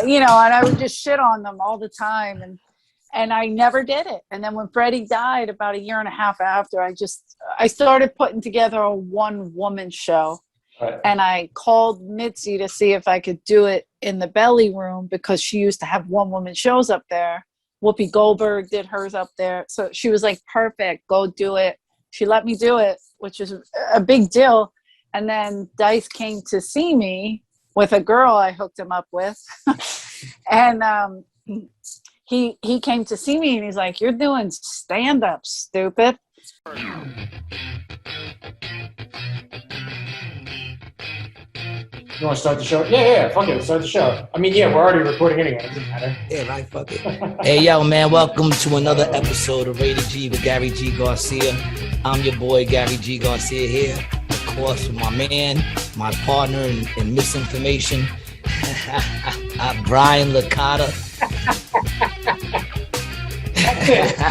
you know, and I would just shit on them all the time, and I never did it. And then when Freddie died about a year and a half after, I started putting together a one-woman show. Right. And I called Mitzi to see if I could do it in the belly room because she used to have one-woman shows up there. Whoopi Goldberg did hers up there. So she was like, perfect, go do it. She let me do it, which is a big deal. And then Dice came to see me with a girl I hooked him up with. And he came to see me and he's like, you're doing stand-up, stupid. You want to start the show? Yeah, fuck it, start the show. I mean, yeah, we're already recording anyway, it doesn't matter. Yeah, right, fuck it. Hey, yo, man, welcome to another episode of Rated G with Gary G. Garcia. I'm your boy, Gary G. Garcia here. Of course, with my man, my partner in misinformation, Brian Licata.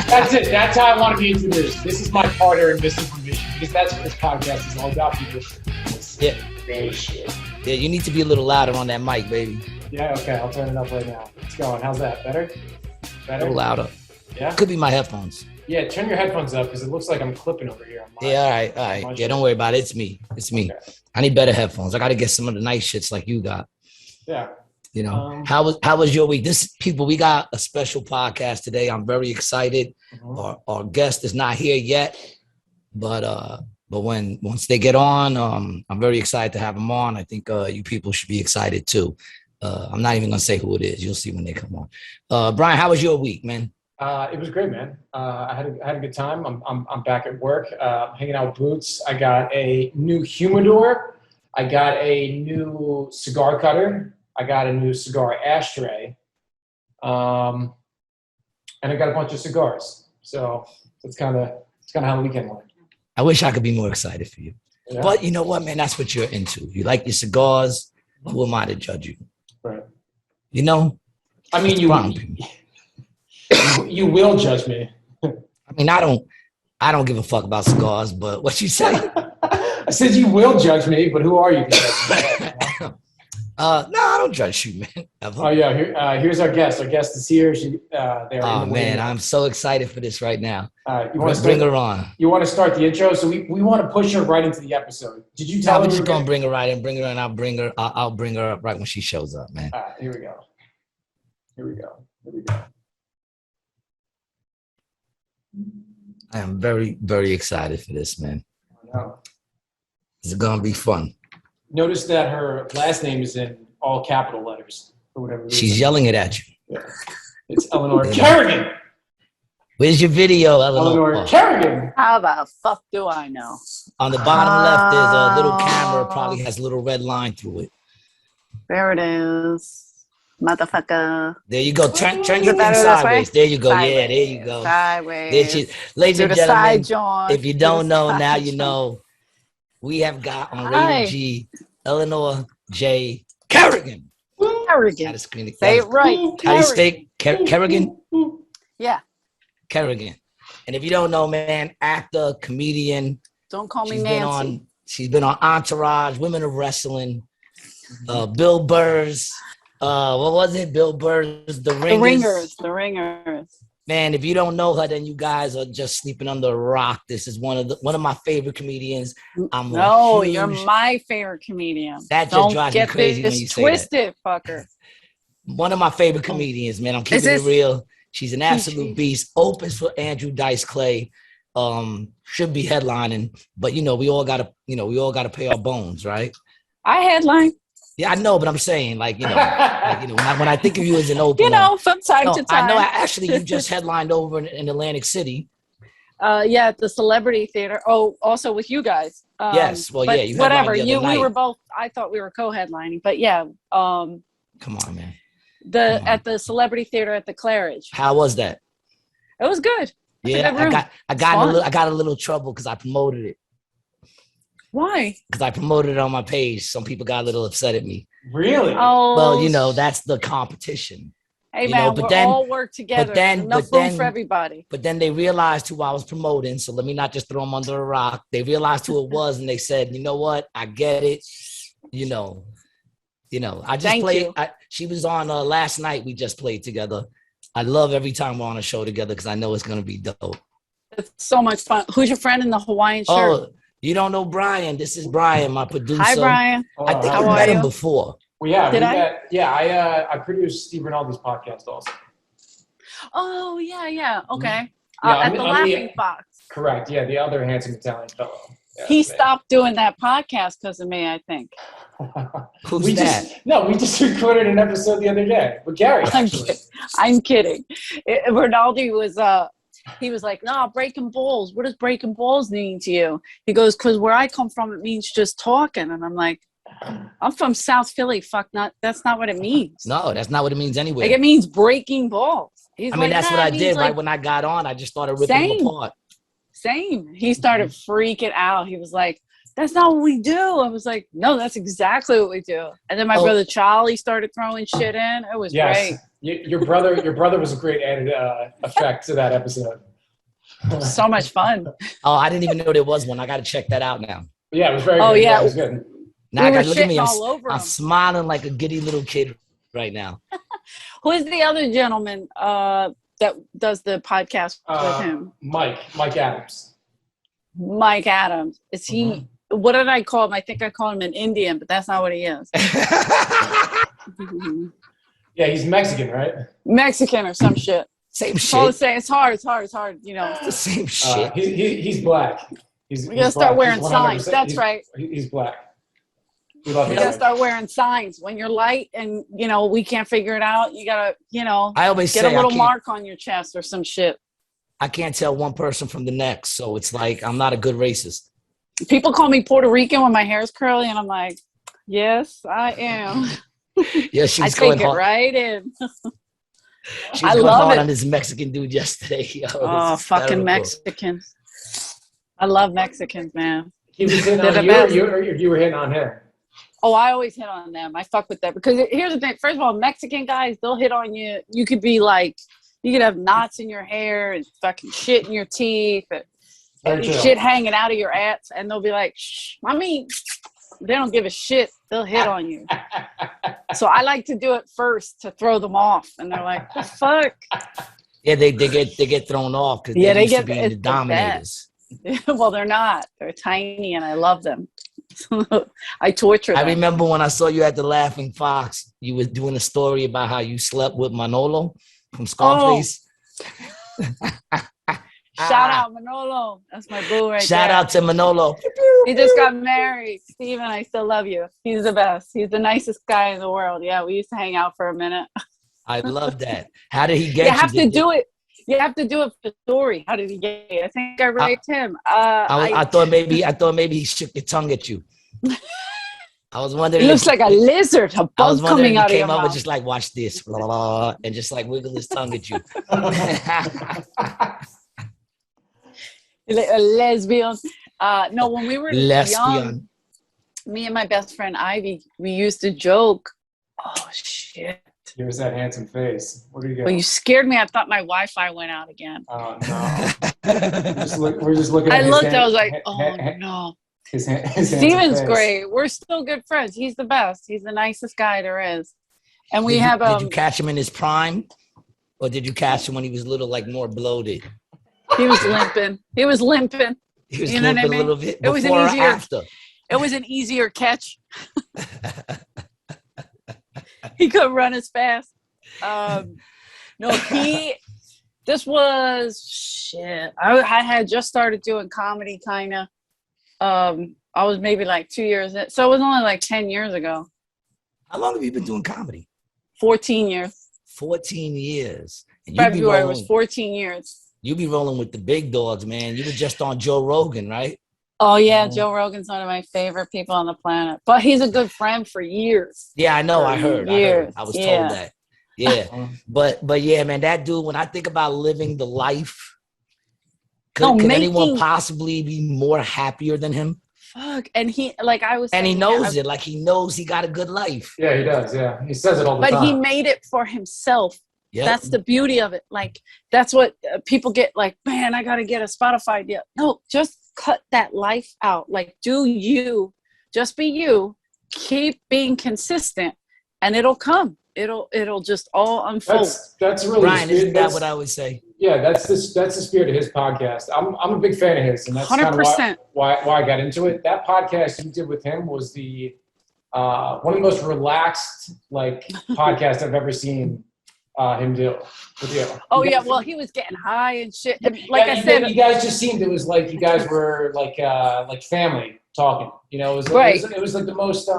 That's it. That's how I want to be introduced. This is my partner in misinformation because that's what this podcast is all about, people. Misinformation. Yeah, you need to be a little louder on that mic, baby. Yeah, okay, I'll turn it up right now. It's going. How's that? Better? A little louder. Yeah? Could be my headphones. Yeah, turn your headphones up because it looks like I'm clipping over here. Yeah, all right. Yeah, don't worry about it. It's me. Okay. I need better headphones. I got to get some of the nice shits like you got. Yeah. You know, how was your week? We got a special podcast today. I'm very excited. Mm-hmm. Our guest is not here yet, but once they get on, I'm very excited to have them on. I think you people should be excited too. I'm not even gonna say who it is. You'll see when they come on. Brian, how was your week, man? It was great, man. I had a good time. I'm back at work, hanging out with Boots. I got a new humidor. I got a new cigar cutter. I got a new cigar ashtray, and I got a bunch of cigars. So it's kind of how the weekend went. I wish I could be more excited for you, but you know what, man? That's what you're into. You like your cigars. Who am I to judge you? Right. You know. I mean, you will judge me. I mean, I don't give a fuck about cigars. But what you say? I said you will judge me, but who are you? No, I don't judge you, man. Ever. Oh yeah, here's our guest. Our guest is here. Oh man, I'm so excited for this right now. You want to bring her on? You want to start the intro? So we want to push her right into the episode. Did you tell her? We're just gonna bring her right in, bring her in. I'll bring her up right when she shows up, man. All right, here we go. I am very, very excited for this, man. I know. It's gonna be fun. Notice that her last name is in all capital letters for whatever reason. She's yelling it at you. Yeah. It's Eleanor Kerrigan. Where's your video, Eleanor Kerrigan. How the fuck do I know? On the bottom left, there's a little camera. Probably has a little red line through it. There it is. Motherfucker. There you go. Turn your thing sideways. There you go. Sideways. Yeah, there you go. Sideways. Ladies and gentlemen, if you don't know, now you John. know. We have got on Rated G, Eleanor J. Kerrigan. Kerrigan. Say it right. How do you say Kerrigan? Yeah. Kerrigan. And if you don't know, man, actor, comedian. Don't call me Nancy. She's been on Entourage, Women of Wrestling, Bill Burr's. What was it? Bill Burr's The Ringers. The Ringers. Man, if you don't know her, then you guys are just sleeping under a rock. This is one of my favorite comedians. You're my favorite comedian. That just drives me crazy when you say that. Twisted, fucker. One of my favorite comedians, man. I'm keeping it real. She's an absolute beast. Opens for Andrew Dice Clay. Should be headlining, but we all gotta pay our bones, right? I headline. Yeah, I know, but I'm saying, when I think of you as an opener, from time to time. I know. Actually, you just headlined over in Atlantic City. Yeah, at the Celebrity Theater. Oh, also with you guys. Yes. Well, yeah. You whatever. We were both. I thought we were co-headlining, but yeah. Come on, man. At the Celebrity Theater at the Claridge. How was that? It was good. Yeah, I got a little trouble because I promoted it. Why? Because I promoted it on my page. Some people got a little upset at me. Really? Oh. Well, that's the competition. Hey, man, we all work together. Enough room for everybody. But then they realized who I was promoting, so let me not just throw them under a rock. They realized who it was, and they said, you know what? I get it. You know, I just Thank played. you. She was on last night. We just played together. I love every time we're on a show together because I know it's gonna be dope. It's so much fun. Who's your friend in the Hawaiian shirt? Oh, you don't know Brian? This is Brian, my producer. Hi, Brian. I think how we are met him you? before. Well, yeah, Did I? I produced Steve Rinaldi's podcast also. Oh, yeah. Okay. Yeah, At the Laughing Fox. Correct. Yeah, the other handsome Italian fellow. Yeah, He that's me. stopped doing that podcast because of me, I think. Who's we that? we just recorded an episode the other day with Gary. Actually. I'm kidding. Rinaldi was he was like, no, breaking balls. What does breaking balls mean to you? He goes, because where I come from, it means just talking. And I'm like, I'm from South Philly. That's not what it means. No, that's not what it means anyway. Like, it means breaking balls. He's I mean, that's what "Nah, I it means, did like, right when I got on. I just started ripping them apart. Same. He started freaking out. He was like, that's not what we do. I was like, no, that's exactly what we do. And then my brother Charlie started throwing shit in. It was great. Your brother was a great added effect to that episode. So much fun. Oh, I didn't even know there was one. I got to check that out now. Yeah, it was very Oh, good. yeah. It was good. Now We I were got to look at me. shitting all over I'm him. smiling like a giddy little kid right now. Who is the other gentleman that does the podcast with him? Mike Adams. Mike Adams. Is he? What did I call him? I think I called him an Indian, but that's not what he is. Yeah, he's Mexican, right? Mexican or some shit. Same It's all the shit. same. It's hard. You know. The same shit. He's black. We gotta start black. wearing He's 100%. signs. That's right. He's black. We love You him. gotta start wearing signs when you're light and we can't figure it out. You gotta I always get say a little I can't, mark on your chest or some shit. I can't tell one person from the next, so it's like I'm not a good racist. People call me Puerto Rican when my hair's curly, and I'm like, yes, I am. Yeah, I she's going take it hard. right in. She's I going love hard it. on this Mexican dude yesterday. Yo, Oh, it's fucking hysterical. Mexicans. I love Mexicans, man. He was hitting They're on the you, best. or you were hitting on him. Oh, I always hit on them. I fuck with them. Because here's the thing. First of all, Mexican guys, they'll hit on you. You could be like, you could have knots in your hair and fucking shit in your teeth and Very true. shit hanging out of your ass. And they'll be like, shh. I mean, they don't give a shit. They'll hit on you. So I like to do it first to throw them off. And they're like, the fuck? Yeah, they get thrown off because Yeah, they they used to get- be it's the the dominators. Well, they're not. They're tiny and I love them. I torture them. I remember when I saw you at the Laughing Fox, you was doing a story about how you slept with Manolo from Scarface. Shout out Manolo. That's my boo right Shout there. out to Manolo. He just got married. Steven, I still love you. He's the best. He's the nicest guy in the world. Yeah, we used to hang out for a minute. I love that. How did he get You you? have to do it. You have to do it for the story. How did he get you? I think I raped him. I thought maybe he shook your tongue at you. I was wondering. It looks like a lizard, a I was bug wondering coming if out he of your came up mouth. with just like watch this, blah, blah, blah, and just like wiggle his tongue at you. A lesbian. No, when we were young, Lesbian. me and my best friend Ivy, we used to joke. Oh shit! Give us that handsome face. What do you got? Well, you scared me. I thought my Wi-Fi went out again. Oh no. We're just looking at I his looked. hand- I was like, ha- oh ha- no. his handsome Steven's face. great. We're still good friends. He's the best. He's the nicest guy there is. And we Did have did you catch him in his prime, or did you catch him when he was little, like more bloated? he was limping. He was limping. He was You know what I limping a mean? little bit It was an before or easier- after. It was an easier catch. He couldn't run as fast. No, this was shit. I had just started doing comedy kind of. I was maybe like 2 years in, so it was only like 10 years ago. How long have you been doing comedy? 14 years. 14 years. And you be February was rolling- 14 years. You be rolling with the big dogs, man. You were just on Joe Rogan, right? Oh yeah, Joe Rogan's one of my favorite people on the planet. But he's a good friend for years. Yeah, I know. I heard. Years, I was yeah. told that. Yeah. But yeah, man, that dude, when I think about living the life, could anyone possibly be more happier than him? Fuck. And he, like I was saying, And he knows it. Like he knows he got a good life. Yeah, he does. Yeah, he says it all the but time. he made it for himself. Yeah. That's the beauty of it. Like, that's what people get like, man, I got to get a Spotify deal. No, just cut that life out. Like, do you, just be you, keep being consistent, and it'll come. It'll just all unfold. That's really Brian, isn't that what I would say? Yeah, that's the spirit of his podcast. I'm a big fan of his, and that's kind of 100%. why I got into it. That podcast you did with him was the one of the most relaxed podcasts I've ever seen him do with you. Oh yeah, well he was getting high and shit. And I said, you guys just seemed it was like you guys were like family talking. You know, it was like the most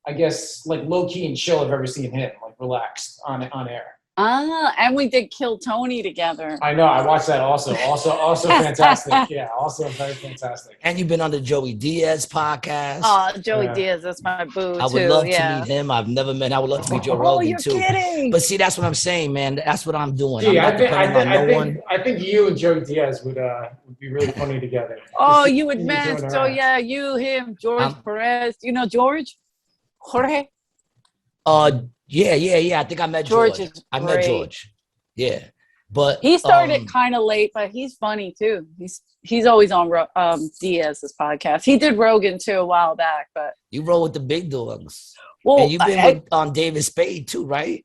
I guess low key and chill I've ever seen him, relaxed on air. And we did Kill Tony together. I know. I watched that also fantastic. Yeah, also very fantastic. And you've been on the Joey Diaz podcast. Oh, Joey Diaz, that's my boo. I would love to meet him. I've never met. I would love to meet Joe Rogan too. Kidding. But see, that's what I'm saying, man. That's what I'm doing. Gee, I'm not depending on no one. I think you and Joey Diaz would be really funny together. Oh, you would match. So yeah, you, him, George Perez. You know George? Jorge? Yeah. I think I met George. I met George. Yeah, but he started kind of late, but he's funny too. He's always on Diaz's podcast. He did Rogan too a while back, but you roll with the big dogs. Well, and you've been on David Spade too, right?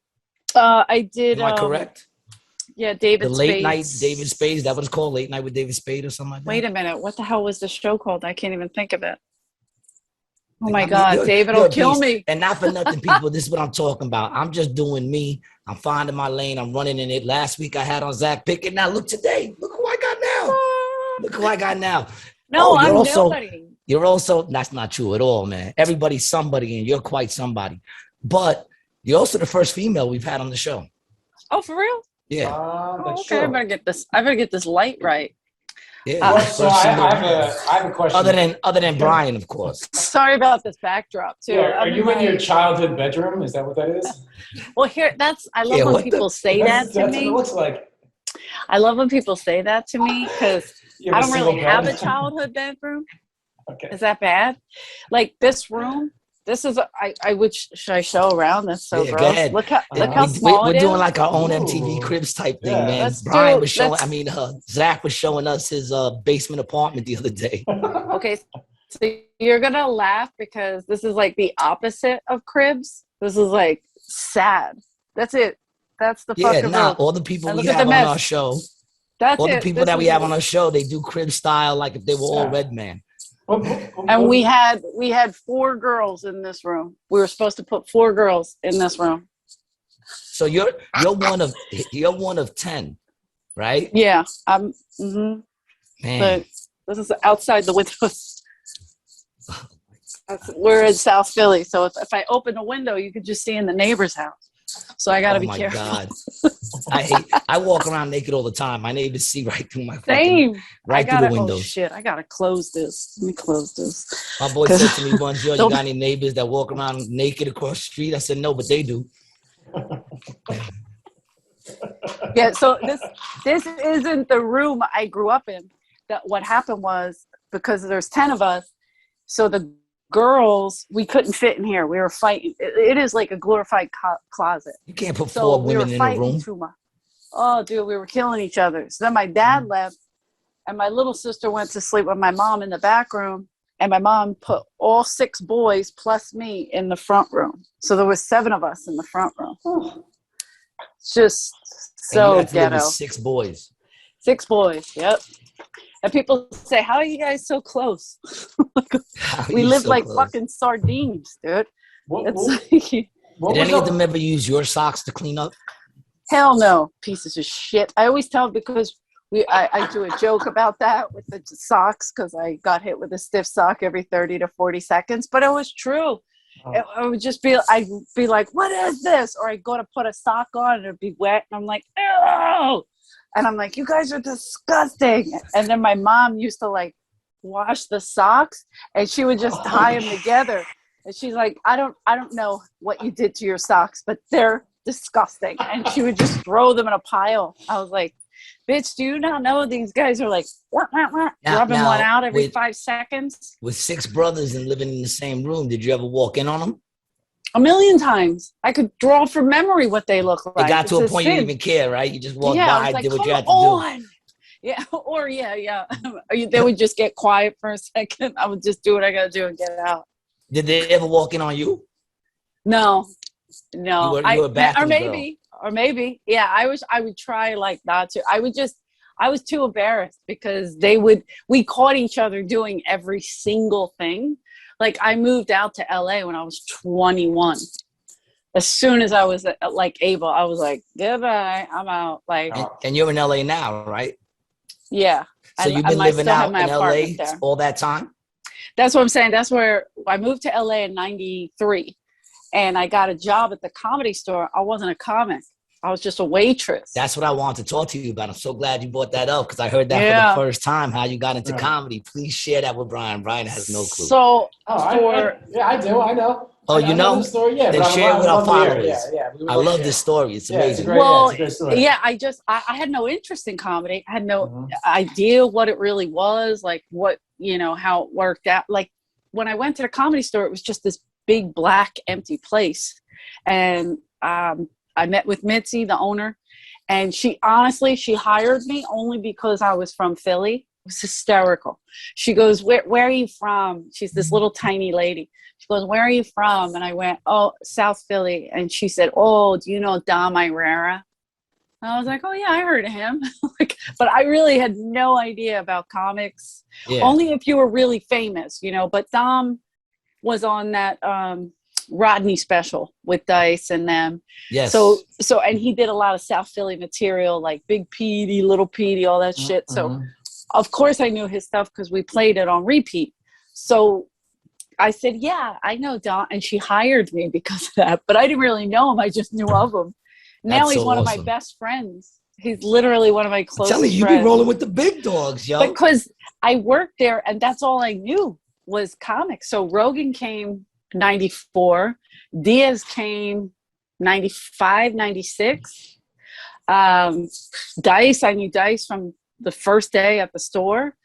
I did. Am I correct? Yeah, David. The late night David Spade. Is that what it's called? Late night with David Spade or something like that. Wait a minute. What the hell was the show called? I can't even think of it. Oh my God, David will kill me. And not for nothing, people, this is what I'm talking about. I'm just doing me. I'm finding my lane. I'm running in it. Last week I had on Zach Pickett. Now look today. Look who I got now. No, I'm nobody. You're also, that's not true at all, man. Everybody's somebody and you're quite somebody. But you're also the first female we've had on the show. Oh, for real? Yeah. Okay, true. I better get this light right. Yeah. So I have a question. Other than Brian, of course. Sorry about this backdrop too. Yeah, are you in your childhood bedroom? Is that what that is? Well, I love when people say that to me. That's what it looks like. I love when people say that to me because I don't really have a childhood bedroom. Okay. Is that bad? Like this room. This is should I show around? That's so gross. Go ahead. Look how small we're it is. doing like our own MTV Cribs type thing, man. Brian was showing. Zach was showing us his basement apartment the other day. Okay, so you're gonna laugh because this is like the opposite of Cribs. This is like sad. That's it. That's the fucking room. All the people we have on our show. The people that we have on our show, they do crib style like if they were all Red Man. And we had 4 girls in this room. We were supposed to put 4 girls in this room. So you're one of 10, right? Yeah. Man. But this is outside the windows. We're in South Philly, so if I open a window, you could just see in the neighbor's house. So I got to be careful. God. I walk around naked all the time. My neighbors see right through my right through the windows. Oh shit, I got to close this. Let me close this. My boy said to me once, yo, you got any neighbors that walk around naked across the street? I said, no, but they do. Yeah, so this isn't the room I grew up in. That what happened was because there's 10 of us, so the girls, we couldn't fit in here. We were fighting. It is like a glorified closet. You can't put 4 women in a room. Oh, dude, we were killing each other. So then my dad left, and my little sister went to sleep with my mom in the back room, and my mom put all 6 boys plus me in the front room. So there was 7 of us in the front room. It's just so ghetto. 6 boys. 6 boys, yep. And people say, how are you guys so close? We live like fucking sardines, dude. Did any of them ever use your socks to clean up? Hell no, pieces of shit. I always tell because I do a joke about that with the socks because I got hit with a stiff sock every 30 to 40 seconds, but it was true. It would just be, I'd be like, what is this? Or I'd go to put a sock on and it'd be wet. And I'm like, ew. And I'm like, you guys are disgusting. And then my mom used to like wash the socks and she would just tie them together. And she's like, I don't know what you did to your socks, but they're disgusting. And she would just throw them in a pile. I was like, bitch, do you not know these guys are like rubbing one out every 5 seconds? With 6 brothers and living in the same room, did you ever walk in on them? A million times. I could draw from memory what they look like. It got to a point you didn't even care, right? You just walked by, like, did what you had to do. Yeah, or yeah. They would just get quiet for a second. I would just do what I got to do and get out. Did they ever walk in on you? No. No, You were a bathroom or maybe, yeah. I would try like not to. I was too embarrassed because we caught each other doing every single thing. Like I moved out to LA when I was 21. As soon as I was like able, I was like, goodbye, I'm out. Like, and you're in LA now, right? Yeah. So you've been living out in LA all that time? That's what I'm saying. That's where I moved to LA in 93 and I got a job at the Comedy Store. I wasn't a comic. I was just a waitress. That's what I wanted to talk to you about. I'm so glad you brought that up because I heard that for the first time, how you got into comedy. Please share that with Brian. Brian has no clue. So, I do. I know. Oh, you know? The story? Yeah, then share it with our followers. I love this story. It's amazing. Well, I had no interest in comedy. I had no idea what it really was, like what, how it worked out. Like when I went to the Comedy Store, it was just this big black empty place. And I met with Mitzi, the owner, and she hired me only because I was from Philly. It was hysterical. She goes, where are you from? She's this little tiny lady. She goes, where are you from? And I went, oh, South Philly. And she said, oh, do you know Dom Irera? And I was like, oh yeah, I heard of him. But I really had no idea about comics. Yeah. Only if you were really famous, but Dom was on that Rodney special with Dice and them. Yes. So and he did a lot of South Philly material, like Big Petey, Little Petey, all that shit. So of course I knew his stuff because we played it on repeat. So I said, yeah, I know Don. And she hired me because of that. But I didn't really know him. I just knew of him. Now he's one of my best friends. He's literally one of my closest friends. You be rolling with the big dogs, yo. Because I worked there and that's all I knew was comics. So Rogan came 94. Diaz came 95, 96. Dice, I knew Dice from the first day at the store.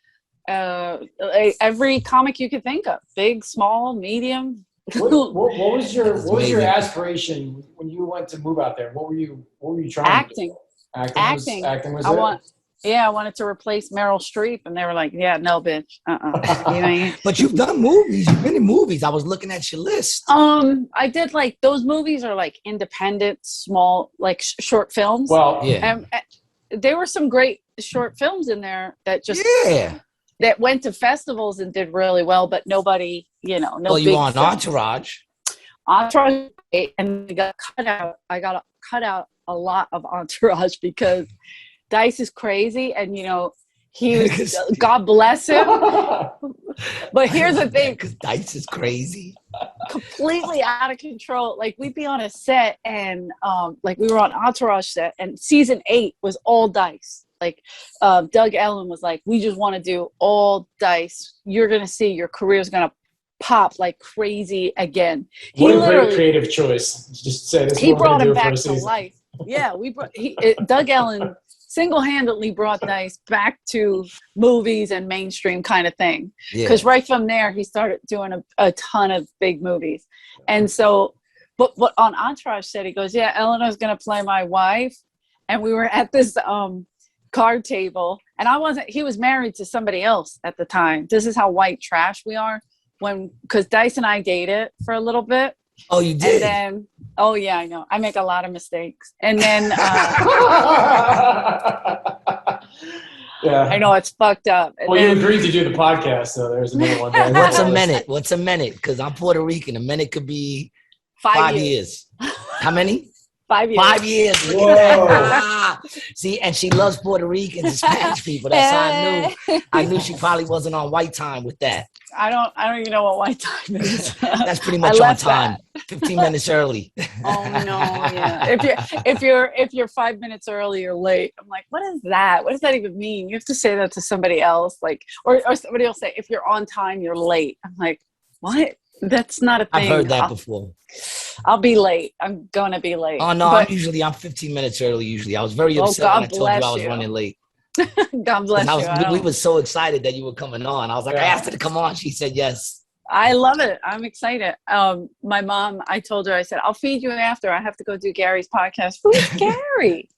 Every comic you could think of, big, small, medium. What was your aspiration when you went to move out there? What were you trying to do? Acting was I wanted to replace Meryl Streep, and they were like, yeah, no, bitch. But you've done movies. You've been in movies. I was looking at your list. I did like those movies are like independent, small, like short films. Well, yeah. There were some great short films in there that just that went to festivals and did really well, but nobody, no. Well, you on Entourage. Entourage, and I got cut out a lot of Entourage because Dice is crazy, and he was God bless him. But here's the thing: because Dice is crazy, completely out of control. Like we'd be on a set, and like we were on Entourage set, and season 8 was all Dice. Like Doug Ellen was like, we just want to do all Dice. You're gonna see your career's gonna pop like crazy again. What a great creative choice! Just say this. He brought him back to life. Yeah, Doug Ellen single-handedly brought Dice back to movies and mainstream kind of thing. Because right from there, he started doing a ton of big movies. And so, but on Entourage said, he goes, yeah, Eleanor's going to play my wife. And we were at this card table, and he was married to somebody else at the time. This is how white trash we are. Because Dice and I dated for a little bit. Oh, you did? And then, oh yeah, I know. I make a lot of mistakes. And then, I know it's fucked up. And you agreed to do the podcast, so there's another one there. What's a minute? Because I'm Puerto Rican. A minute could be 5 years. How many? 5 years. 5 years. Whoa. See, and she loves Puerto Ricans and Spanish people. That's how I knew she probably wasn't on white time with that. I don't even know what white time is. That's pretty much on time. 15 minutes early. Oh no, yeah. If you're 5 minutes early or late, I'm like, what is that? What does that even mean? You have to say that to somebody else, like, or somebody will say, if you're on time, you're late. I'm like, what? That's not a thing. I've heard that before. I'll be late. I'm gonna be late. Oh no, I'm 15 minutes early usually. I was very upset when I told you I was running late. God bless you. We were so excited that you were coming on. I was like, I asked her to come on. She said yes. I love it. I'm excited. My mom, I told her, I said, I'll feed you after. I have to go do Gary's podcast. Who's Gary?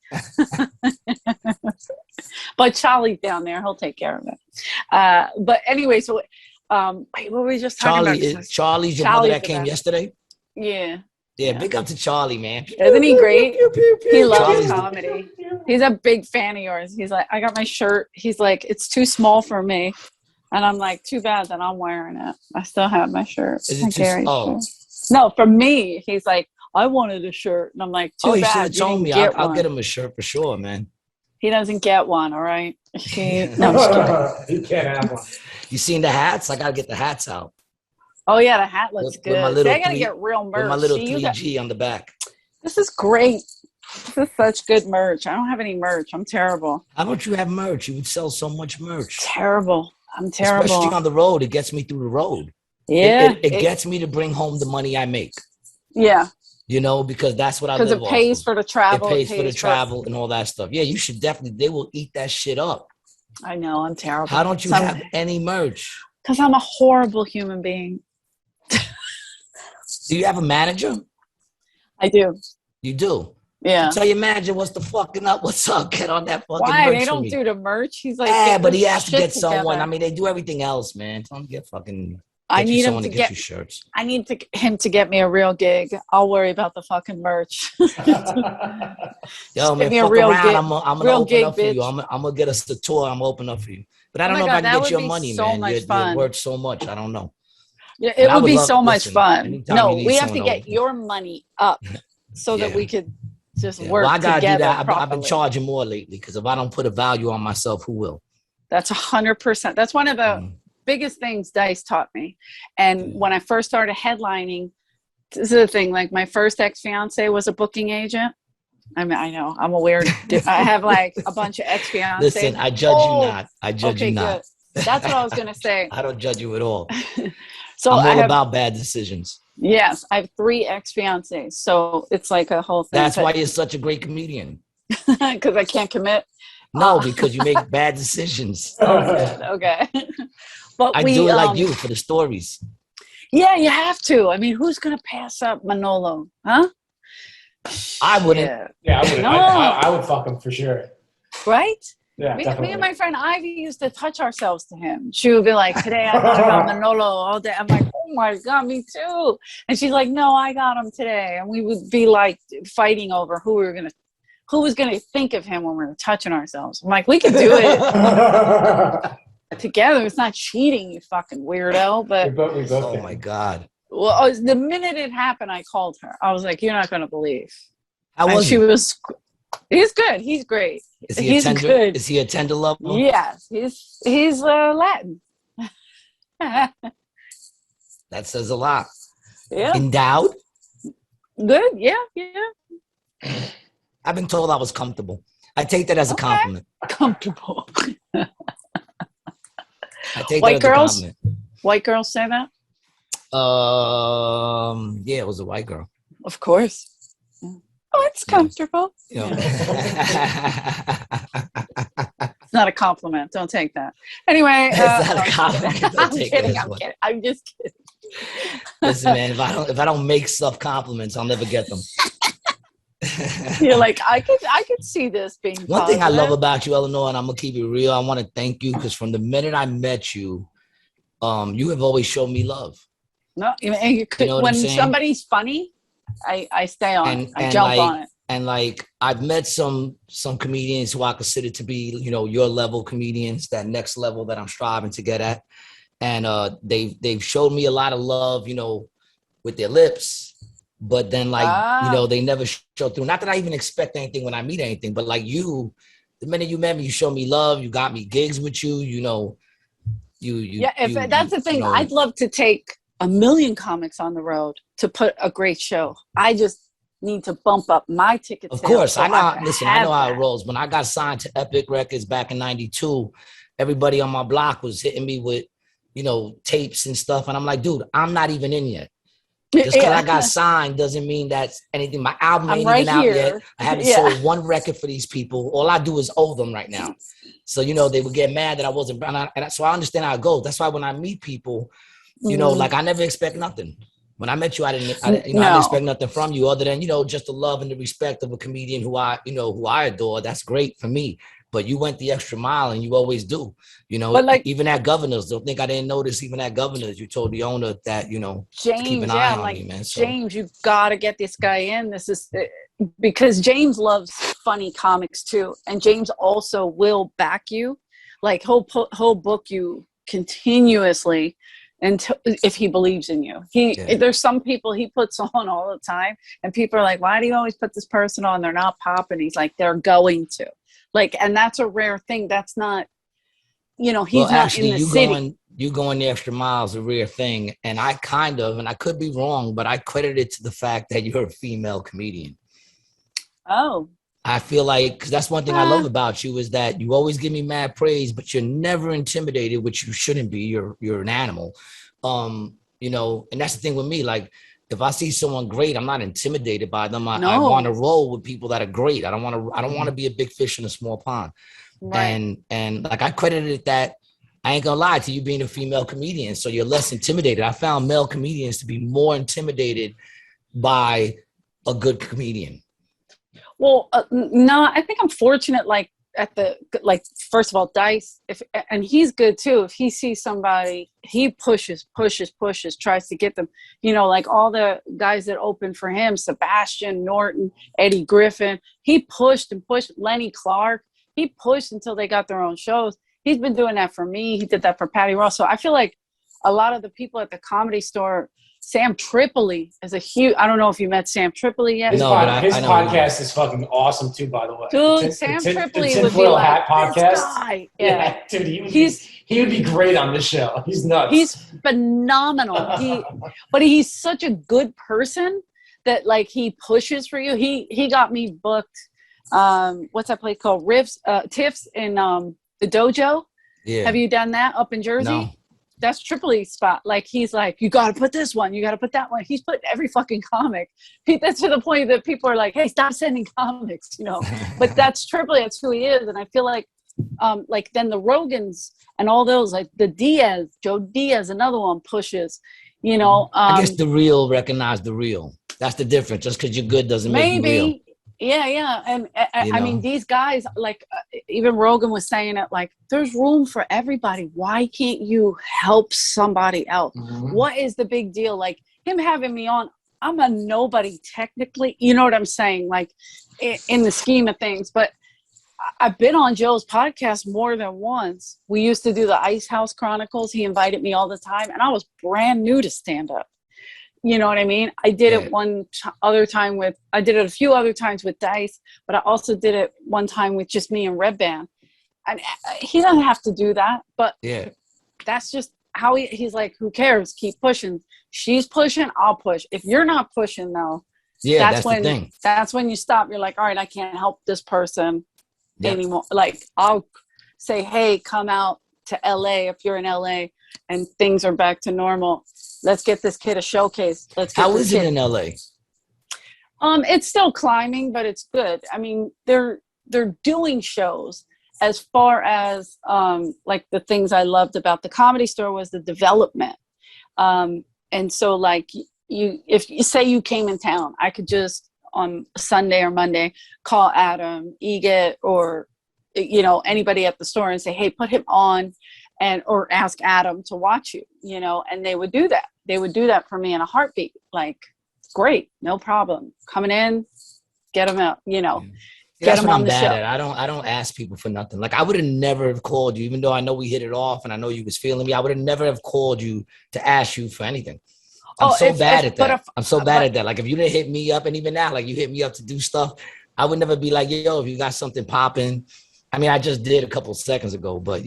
But Charlie's down there. He'll take care of it. But anyway, so wait, what were we just talking about? Charlie's your mother that came yesterday? Yeah. Yeah, big up to Charlie, man. Isn't he great? He loves Charlie's comedy. He's a big fan of yours. He's like, I got my shirt. He's like, it's too small for me. And I'm like, too bad that I'm wearing it. I still have my shirt. Is it Gary's oh. shirt. No, for me. He's like, I wanted a shirt. And I'm like, too you should bad have you told didn't me. get I'll one. get him a shirt for sure, man. He doesn't get one, all right? No, I'm just kidding. He can't have one. You seen the hats? I gotta get the hats out. Oh, yeah, the hat looks With good. my little See, I got to get real merch. With my little See, 3G on the back. this is great. This is such good merch. I don't have any merch. I'm terrible. How don't you have merch? You would sell so much merch. Terrible. I'm terrible. Especially on the road. It gets me through the road. Yeah. It gets me to bring home the money I make. Yeah. You know, because that's what I live Because it pays for the travel. It pays for the travel and all that stuff. Yeah, you should definitely. They will eat that shit up. I know. I'm terrible. How don't you have any merch? Because I'm a horrible human being. Do you have a manager? I do. You do? Yeah. Tell your manager what's the fucking up. What's up? Get on that fucking Why? merch They for don't me. do the merch. He's like, Yeah, get but this he has to shit get someone. together. I mean, they do everything else, man. Tell him to get fucking. I Get you need him someone to get get. you shirts. I need him to get me a real gig. I'll worry about the fucking merch. Yo, Just man, give me a fuck real around. gig- I'm gonna real open gig, up for you. bitch. I'm gonna get us the tour. I'm gonna open up for you. But I Oh don't my know God, if I that can would get your be money, so man. much You're fun. worth so much. I don't know. Yeah, But it I would would be love- so much listen, fun. anytime No, you need we have to someone get over. your money up so that Yeah. we could just Yeah, work well, I gotta together do that. I've been properly. charging more lately because if I don't put a value on myself, who will? That's 100%. That's one of the Mm. biggest things Dice taught me. And Yeah. when I first started headlining, this is the thing, like my first ex-fiance was a booking agent. I mean, I know I'm a weird dude. I have like a bunch of ex-fiancés. Listen, I judge you not. I judge you not. Good. That's what I was going to say. I don't judge you at all. So I'm I all have, about bad decisions. yes, I have 3 ex-fiancés. So it's like a whole thing. That's why you're such a great comedian. Because I can't commit. No, because you make bad decisions. Okay. But I do it like you for the stories. Yeah, you have to. I mean, who's going to pass up Manolo? Huh? I wouldn't. Yeah. Yeah, I would. No. I would fuck him for sure. Right? Yeah, Me definitely. and my friend Ivy used to touch ourselves to him. She would be like, today I thought about Manolo all day. I'm like, oh my God, me too. And she's like, no, I got him today. And we would be like fighting over who was going to think of him when we were touching ourselves. I'm like, we could do it together. It's not cheating, you fucking weirdo. we But both Oh can. my God. well, the minute it happened, I called her. I was like, you're not going to believe. How And was she he? was, he's good. He's great. Is he he's a tender? good. Is he a tender lover? Yes, he's Latin. That says a lot. Yeah, Endowed? good. Yeah. I've been told I was comfortable. I take that as a Okay. compliment. Comfortable. I take White that as girls? a White girls say that? compliment. Yeah, it was a white girl. Of course. Yeah. Oh, it's comfortable. You know. It's not a compliment. Don't take that. Anyway, It's not a no, I'm compliment. kidding. Don't I'm take it kidding. as I'm one. kidding. I'm just kidding. Listen, man, if I don't make stuff compliments, I'll never get them. You're like, I could see this being One thing I positive. love about you, Eleanor, and I'm gonna keep it real. I want to thank you because from the minute I met you, you have always shown me love. No, and you could, You know what when I'm saying? somebody's funny, I stay on it. I jump like, on it. And like I've met some comedians who I consider to be, you know, your level comedians, that next level that I'm striving to get at. And they've showed me a lot of love, you know, with their lips, but then like, you know, they never show through. Not that I even expect anything when I meet anything, but like you, the minute you met me, you showed me love, you got me gigs with you, you know, that's the thing. You know, I'd love to take 1 million comics on the road to put a great show. I just need to bump up my ticket of sales. course, so I know. can Listen, I have know how it that. rolls. When I got signed to Epic Records back in '92, everybody on my block was hitting me with, you know, tapes and stuff, and I'm like, dude, I'm not even in yet. Just because I got signed doesn't mean that's anything. My album I'm ain't right even out here. yet. I haven't sold one record for these people. All I do is owe them right now. So, you know, they would get mad that I wasn't. So I understand how it goes. That's why when I meet people, you know, like I never expect nothing. When I met you, I didn't expect nothing from you other than, just the love and the respect of a comedian who I adore. That's great for me. But you went the extra mile, and you always do. But like, even at Governors, don't think I didn't notice. Even at Governors, you told the owner that James, to keep an eye on me, man. So. James, you gotta get this guy in. This is because James loves funny comics too, and James also will back you. Like he'll book you continuously until if he believes in you. There's some people he puts on all the time, and people are like, "Why do you always put this person on? They're not popping." He's like, "They're going to." Like, and that's a rare thing. That's not, he's not actually, in the city. You going the extra mile is a rare thing. And I could be wrong, but I credit it to the fact that you're a female comedian. Oh. I feel like, because that's one thing I love about you is that you always give me mad praise, but you're never intimidated, which you shouldn't be. You're an animal. And that's the thing with me. Like, if I see someone great, I'm not intimidated by them. I want to roll with people that are great. I don't want to be a big fish in a small pond. Right. And like I credited that. I ain't gonna lie to you being a female comedian, so you're less intimidated. I found male comedians to be more intimidated by a good comedian. Well, no, I think I'm fortunate. First of all, Dice, and he's good too. If he sees somebody, he pushes, tries to get them, like all the guys that opened for him, Sebastian, Norton, Eddie Griffin, he pushed and pushed. Lenny Clark, he pushed until they got their own shows. He's been doing that for me. He did that for Patty Ross. So I feel like a lot of the people at the Comedy Store, Sam Tripoli is a huge. I don't know if you met Sam Tripoli yet. His podcast is fucking awesome too, by the way. Dude, Sam Tripoli would be like podcast. This guy. Yeah, dude, he would be great on this show. He's nuts. He's phenomenal. But he's such a good person that like he pushes for you. He got me booked. What's that place called? Tiff's in the Dojo. Yeah. Have you done that up in Jersey? No. That's Tripoli's spot. Like, he's like, you got to put this one. You got to put that one. He's putting every fucking comic. That's to the point that people are like, hey, stop sending comics, But that's Tripoli. That's who he is. And I feel like then the Rogans and all those, like the Joe Diaz, another one pushes, I guess the real recognize the real. That's the difference. Just because you're good doesn't make you real. Yeah. And I mean, these guys, like even Rogan was saying it, like there's room for everybody. Why can't you help somebody else? Mm-hmm. What is the big deal? Like him having me on, I'm a nobody technically, you know what I'm saying? Like in the scheme of things, but I've been on Joe's podcast more than once. We used to do the Ice House Chronicles. He invited me all the time and I was brand new to stand up. You know what I mean? I did it I did it a few other times with Dice, but I also did it one time with just me and Red Band. And he doesn't have to do that, but that's just how he's like, who cares? Keep pushing. She's pushing, I'll push. If you're not pushing though, that's when the thing. That's when you stop. You're like, all right, I can't help this person anymore. Like I'll say, hey, come out to LA if you're in LA and things are back to normal. Let's get this kid a showcase. How is it in LA? It's still climbing, but it's good. I mean, they're doing shows. As far as like the things I loved about the Comedy Store was the development. And so like if you say you came in town, I could just on Sunday or Monday call Adam, Eget, or anybody at the store and say, hey, put him on. Or ask Adam to watch you, and they would do that. They would do that for me in a heartbeat. Like, great, no problem. Coming in, get them out, Get them on the show. I don't ask people for nothing. Like I would have never have called you, even though I know we hit it off and I know you was feeling me. I would have never have called you to ask you for anything. I'm so bad at that. Like if you didn't hit me up, and even now, like you hit me up to do stuff, I would never be like, yo, if you got something popping. I mean, I just did a couple of seconds ago, but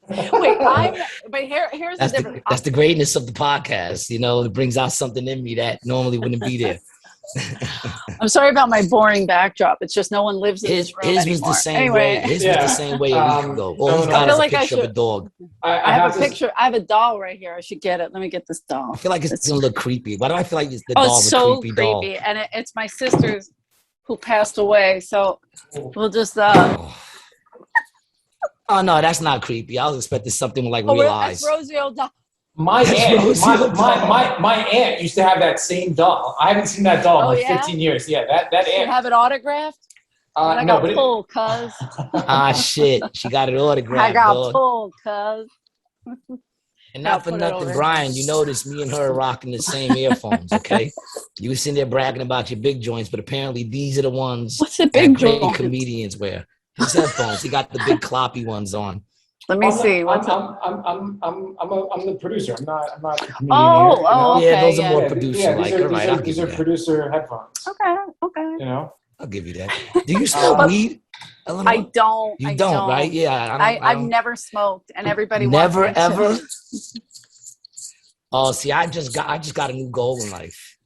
Wait, here's the difference. That's the greatness of the podcast. It brings out something in me that normally wouldn't be there. I'm sorry about my boring backdrop. It's just no one lives in this room anymore. Was the same way. His was the same way a week ago. All he's got is a picture of a dog. I have a picture. I have a doll right here. I should get it. Let me get this doll. I feel like it's gonna look creepy. Why do I feel like the doll's so a creepy doll? And it's my sister's who passed away. So we'll just Oh no, that's not creepy. I was expecting something with like real eyes. That's Rosie O'Donnell. My aunt used to have that same doll. I haven't seen that doll in 15 years. Yeah, that aunt. You have it autographed? I no, got pulled, cuz. Shit. She got it autographed. I got pulled, cuz. And not for nothing, Brian, you notice me and her are rocking the same earphones, okay? You were sitting there bragging about your big joints, but apparently these are the ones What's the big joint? comedians wear. His headphones. He got the big cloppy ones on. Let me see. I'm the producer. I'm not the comedian. Okay. Yeah, those are more producer-like. These are producer headphones. Okay. You know? I'll give you that. Do you smoke weed, Eleanor? I don't. You don't, right? Yeah. I've never smoked, and everybody never wants me ever. to. Oh, see, I just got a new goal in life.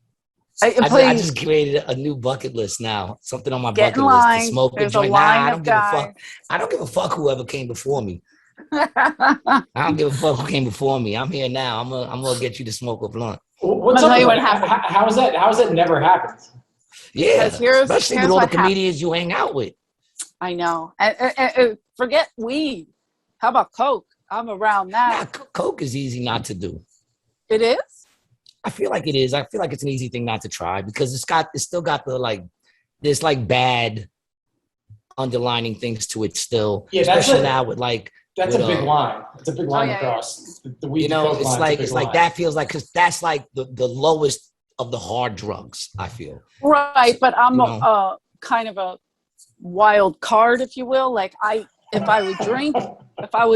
I just created a new bucket list now. Something on my Get bucket in list line. to smoke There's a joint. a line I of don't give a guys. fuck. I don't give a fuck whoever came before me. I don't give a fuck who came before me. I'm here now. I'm gonna get you to smoke a blunt. What's up? What happened? How is that? How has that never happened? Yeah, especially with all the comedians you hang out with. I know. And forget weed. How about coke? I'm around that. Nah, coke is easy not to do. It is? I feel like it is. I feel like it's an easy thing not to try because it's still got the there's bad underlining things to it still. Yeah, especially now with that's a big line. It's a big line across the weed. It's like that feels like because that's like the lowest of the hard drugs. I feel right, but I'm kind of a wild card, if you will. Like if I would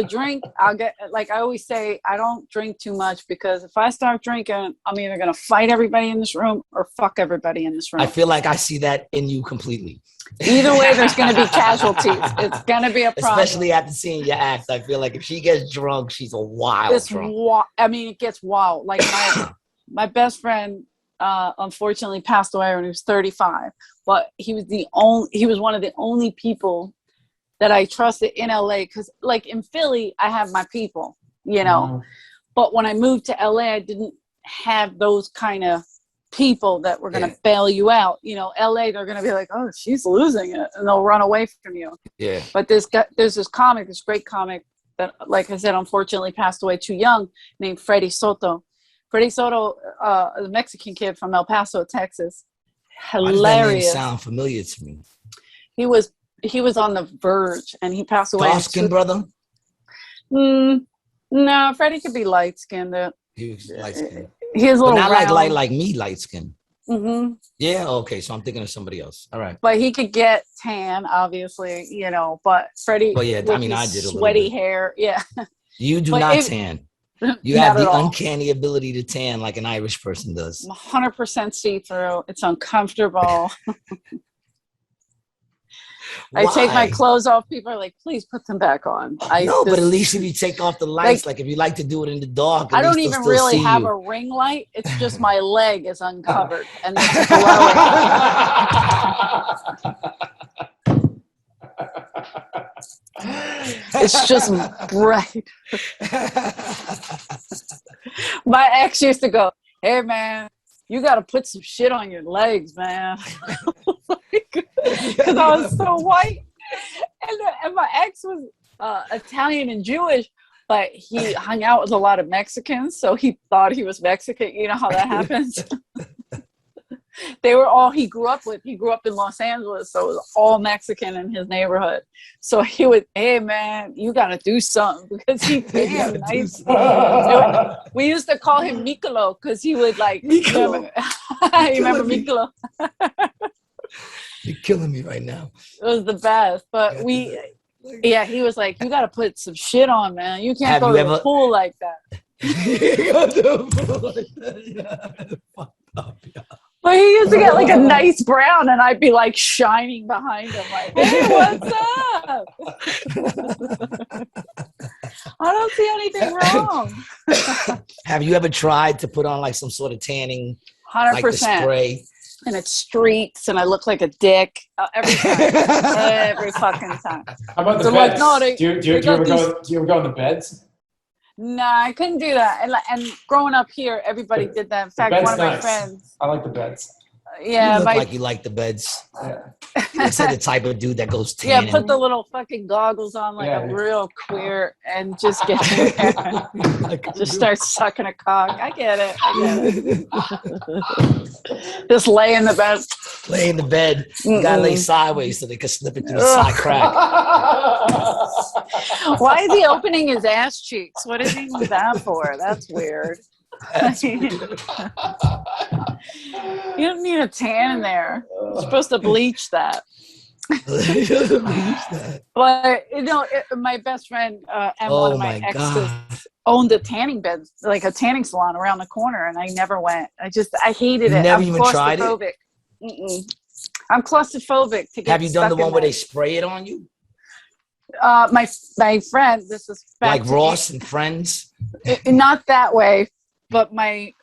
drink, I'll get, like I always say, I don't drink too much because if I start drinking, I'm either going to fight everybody in this room or fuck everybody in this room. I feel like I see that in you completely. Either way, there's going to be casualties. It's going to be a problem. Especially after seeing your act. I feel like if she gets drunk, she's a wild drunk. It gets wild. Like my best friend, unfortunately passed away when he was 35, but he was one of the only people that I trusted in LA, because like in Philly, I have my people, but when I moved to LA, I didn't have those kind of people that were going to bail you out. LA, they're going to be like, oh, she's losing it, and they'll run away from you. Yeah. But there's this great comic that, like I said, unfortunately passed away too young, named Freddie Soto. Freddie Soto, the Mexican kid from El Paso, Texas. Hilarious. Why does that name sound familiar to me? He was on the verge, and he passed away. Dark skin brother? No, Freddie could be light skinned. He was light skinned. He is a little not round. like me, light skinned. Mm-hmm. Yeah. Okay. So I'm thinking of somebody else. All right. But he could get tan, obviously, But Freddie. Well, yeah. I mean, I did a sweaty hair. Yeah. You do not tan. You have the uncanny ability to tan like an Irish person does. 100% see through. It's uncomfortable. I take my clothes off. People are like, please put them back on. But at least if you take off the lights, like if you like to do it in the dark, I don't even really have a ring light. It's just my leg is uncovered and it's glowing. It's just bright. My ex used to go, hey man, you got to put some shit on your legs, man. Because I was so white. And my ex was Italian and Jewish, but he hung out with a lot of Mexicans, so he thought he was Mexican. You know how that happens? They were all he grew up with. He grew up in Los Angeles, so it was all Mexican in his neighborhood. So he would, hey man, you got to do something, because he damn nice. We used to call him Mikolo because he would like. Mikolo. You remember Mikolo? You're killing me right now. It was the best, but he was like, you got to put some shit on, man. You can't go to the pool like that. But he used to get like a nice brown, and I'd be like shining behind him, like, hey, what's up? I don't see anything wrong. Have you ever tried to put on like some sort of tanning, 100%. like the spray? And it streaks, and I look like a dick every time. Every fucking time. How about the beds? Do you ever go in the beds? Nah, I couldn't do that. And growing up here, everybody did that. In fact, one of my friends. I like the beds. Yeah, You look like you like the beds. It's like the type of dude that goes tanning. yeah, put the little fucking goggles on like a real queer and just get in there. Just start sucking a cock. I get it. Just lay in the bed. Lay in the bed. You gotta lay sideways so they can slip it through the side crack. Why is he opening his ass cheeks? What is he doing that for? That's weird. You don't need a tan in there. You're supposed to bleach that. But my best friend and one of my exes owned a tanning bed, like a tanning salon around the corner, and I never went. I hated it. Never I'm even tried it? I'm claustrophobic to get. Have you done the one where they spray it on you? My friend, this is like Ross and Friends. Not that way, but my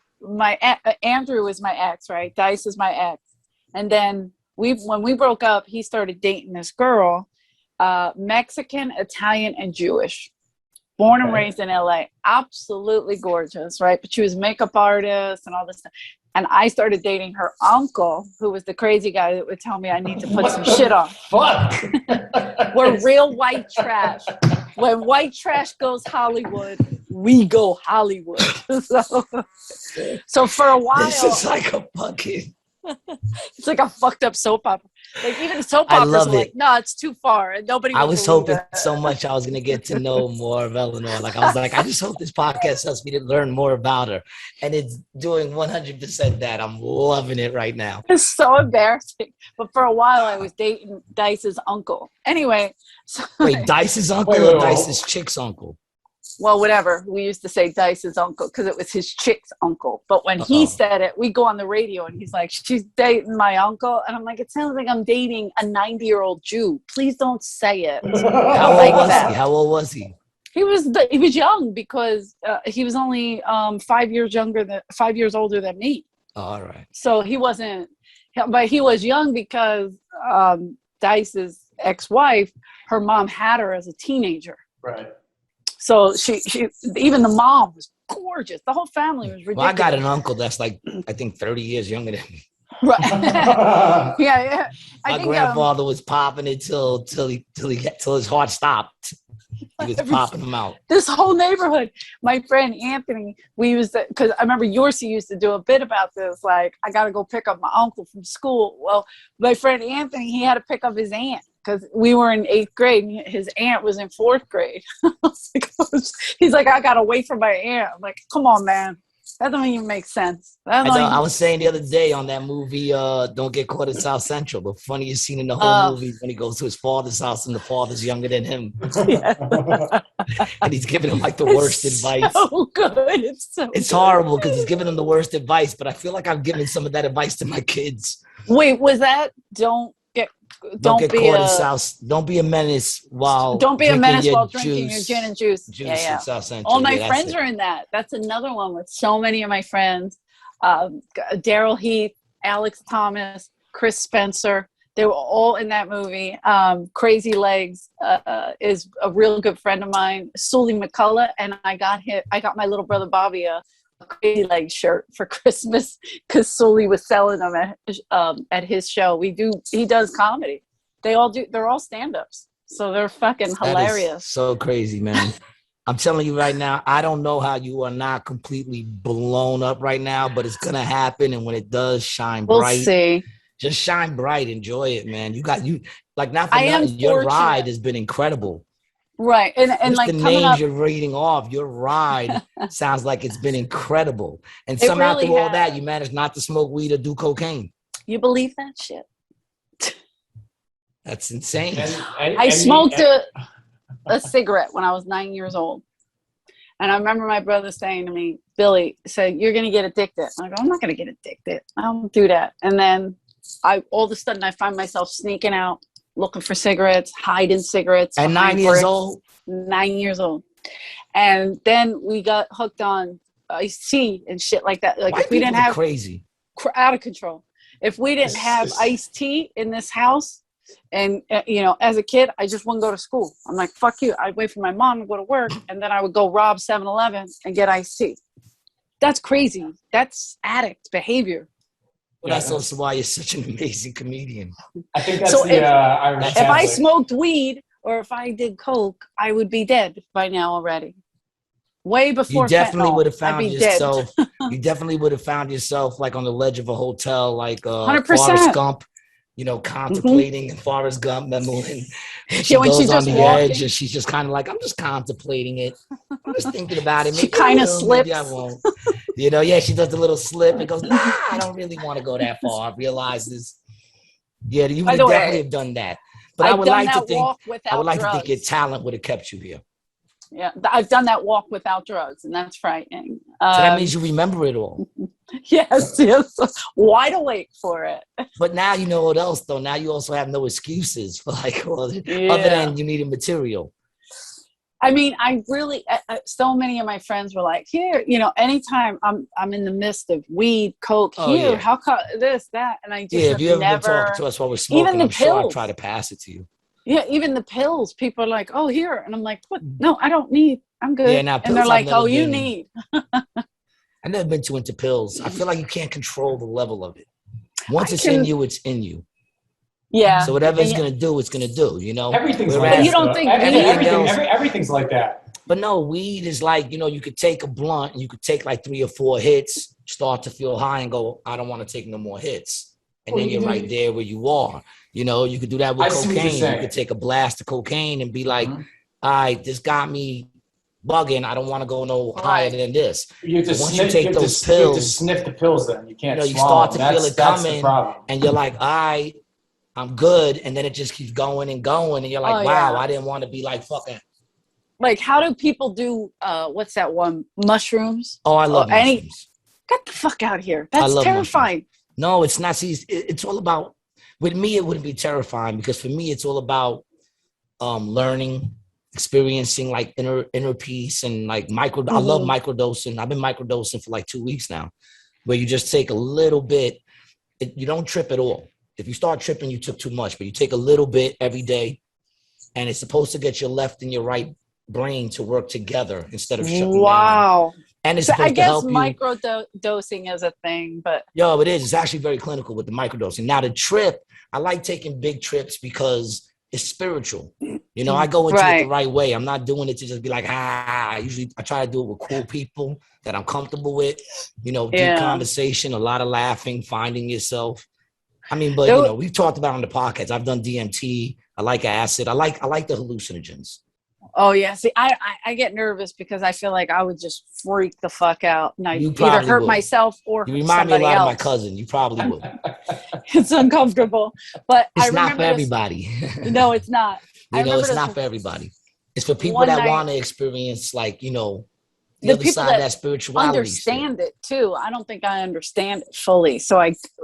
Andrew is my ex, right? Dice is my ex, and then when we broke up, he started dating this girl, Mexican, Italian, and Jewish, born and raised in LA. Absolutely gorgeous, right? But she was a makeup artist and all this stuff. And I started dating her uncle, who was the crazy guy that would tell me I need to put some shit on. Fuck. We're real white trash. When white trash goes Hollywood, we go Hollywood. So for a while, this is like a fucking. It's like a fucked up soap opera. Like even soap operas are like, no, it's too far, and nobody. I was hoping so much I was gonna get to know more of Eleanor. Like I was like, I just hope this podcast helps me to learn more about her, and it's doing 100% that. I'm loving it right now. It's so embarrassing. But for a while, I was dating Dice's uncle. Anyway, so wait, Dice's uncle or Dice's chick's uncle? Well, whatever. We used to say Dice's uncle because it was his chick's uncle. But when he said it, we go on the radio and he's like, she's dating my uncle. And I'm like, it sounds like I'm dating a 90-year-old Jew. Please don't say it. How old was he? He was young because he was only 5 years older than me. Oh, all right. So he wasn't, but he was young because Dice's ex-wife, her mom had her as a teenager. Right. So she even the mom was gorgeous. The whole family was ridiculous. Well, I got an uncle that's like, I think 30 years younger than me. Right. Yeah. My grandfather was popping it till his heart stopped. He was popping them out. This whole neighborhood. My friend Anthony, we used to, because I remember Yorsi used to do a bit about this. Like, I got to go pick up my uncle from school. Well, my friend Anthony, he had to pick up his aunt. Because we were in 8th grade and his aunt was in 4th grade. He's like, I got to wait for my aunt. I'm like, come on, man. That doesn't even make sense. I was saying the other day on that movie, Don't Get Caught in South Central, the funniest scene in the whole movie is when he goes to his father's house and the father's younger than him. And he's giving him like the worst advice. So good. It's horrible because he's giving him the worst advice, but I feel like I'm giving some of that advice to my kids. Wait, was that don't be a menace while drinking your gin and juice. Yeah. All my friends are in that. That's another one with so many of my friends. Daryl Heath, Alex Thomas, Chris Spencer. They were all in that movie. Crazy Legs is a real good friend of mine. Sully McCullough, and I got my little brother Bobby a Crazy Legs shirt for Christmas because Sully was selling them at his show. He does comedy. They're all stand-ups. So they're fucking hilarious. That is so crazy, man. I'm telling you right now, I don't know how you are not completely blown up right now, but it's gonna happen. And when it does, shine bright. We'll see. Just shine bright. Enjoy it, man. Not for nothing. Your ride has been incredible. Right. And just like the names you're reading off, your ride sounds like it's been incredible. And somehow really through all that, you managed not to smoke weed or do cocaine. You believe that shit? That's insane. I smoked a cigarette when I was 9 years old. And I remember my brother saying to me, Billy, said, you're going to get addicted. I go, I'm not going to get addicted. I don't do that. And then all of a sudden I find myself sneaking out, looking for cigarettes, hiding cigarettes. At 9 years old? 9 years old. And then we got hooked on iced tea and shit like that. Like, if we didn't have crazy, out of control. If we didn't have iced tea in this house, and as a kid, I just wouldn't go to school. I'm like, fuck you. I'd wait for my mom to go to work, and then I would go rob 7-Eleven and get iced tea. That's crazy. That's addict behavior. Well, that's also why you're such an amazing comedian. I think that's So the Irish if I Catholic. smoked weed or if I did coke, I would be dead by now already. Way before You definitely fentanyl, would have I'd found be yourself. You definitely would have found yourself like on the ledge of a hotel, like 100%. Forrest Gump. You know, Mm-hmm. contemplating Forrest Gump. Remember when she when goes she's on just the walking. edge and she's just kind of like, I'm just contemplating it. I'm just thinking about it. She Maybe kind I of will, slips. maybe I won't. You know, yeah, she does the little slip and goes, nah, I don't really want to go that far. I realizes, yeah, you By would the definitely way, have done that. But I've I would done like to that think, walk without I would like drugs. to think your talent would have kept you here. Yeah, I've done that walk without drugs, and that's frightening. So that means you remember it all. Yes, wide awake for it. But now you know what else, though. Now you also have no excuses for like, well, Yeah. other than you needed material. I mean, I really, so many of my friends were like, here, you know, anytime I'm in the midst of weed, coke, Oh, here, yeah. how come this, that, and I just Yeah, if you ever never. been talking to us while we're smoking, Even the I'm sure I'd pills. try to pass it to you. Yeah, even the pills, people are like, oh, here, and I'm like, what? No, I don't need. I'm good. Yeah, now and they're pills like, I've never oh, you been- need. I've never been too into pills. I feel like you can't control the level of it. Once I it's can- in you, it's in you. Yeah. So whatever it's And gonna do, it's gonna do. You know, Everything's Whereas- like that. you don't though. think everything's like that. But no, weed is like, you know, you could take a blunt and you could take like 3 or 4 hits, start to feel high and go, I don't want to take no more hits. And Well, then you're right there where you are. You know, you could do that with I see what you're cocaine. You saying. could take a blast of cocaine and be like, Mhm. all right, this got me bugging. I don't want to go no higher than this. You have to But once sniff, you take you have to- those you have to pills, sniff the pills. Then you can't. you know, you swallow start to them. feel it That's coming. the problem. And you're like, all right, I'm good. And then it just keeps going and going. And you're like, Oh, wow, yeah. I didn't want to be like fucking. Like, how do people do, what's that one? Mushrooms? Oh, I love mushrooms. Get the fuck out of here. That's love terrifying. No, it's not. See, it's all about, with me, it wouldn't be terrifying because for me, it's all about learning, experiencing like inner peace and like Mm-hmm. I love microdosing. I've been microdosing for like 2 weeks now, where you just take a little bit. You don't trip at all. If you start tripping, you took too much, but you take a little bit every day, and it's supposed to get your left and your right brain to work together instead of shutting down. Wow. And it's So supposed I guess to help you. microdosing is a thing, but Yo, it is. It's actually very clinical with the microdosing. Now, the trip, I like taking big trips because it's spiritual. You know, I go into it the right way. I'm not doing it to just be like, I try to do it with cool people that I'm comfortable with. You know, deep conversation, a lot of laughing, finding yourself. I mean, but you know, we've talked about on the podcast. I've done DMT. I like acid. I like the hallucinogens. oh yeah. See, I get nervous because I feel like I would just freak the fuck out and I You either probably hurt would. myself or You hurt remind me a somebody lot else. of my cousin. You probably would. It's uncomfortable, but It's I not remember for everybody. No, it's not. You know, it's not for everybody. It's for people One that night- want to experience, like, you know, the The other people side of that that spirituality. understand it too. I don't think I understand it fully. So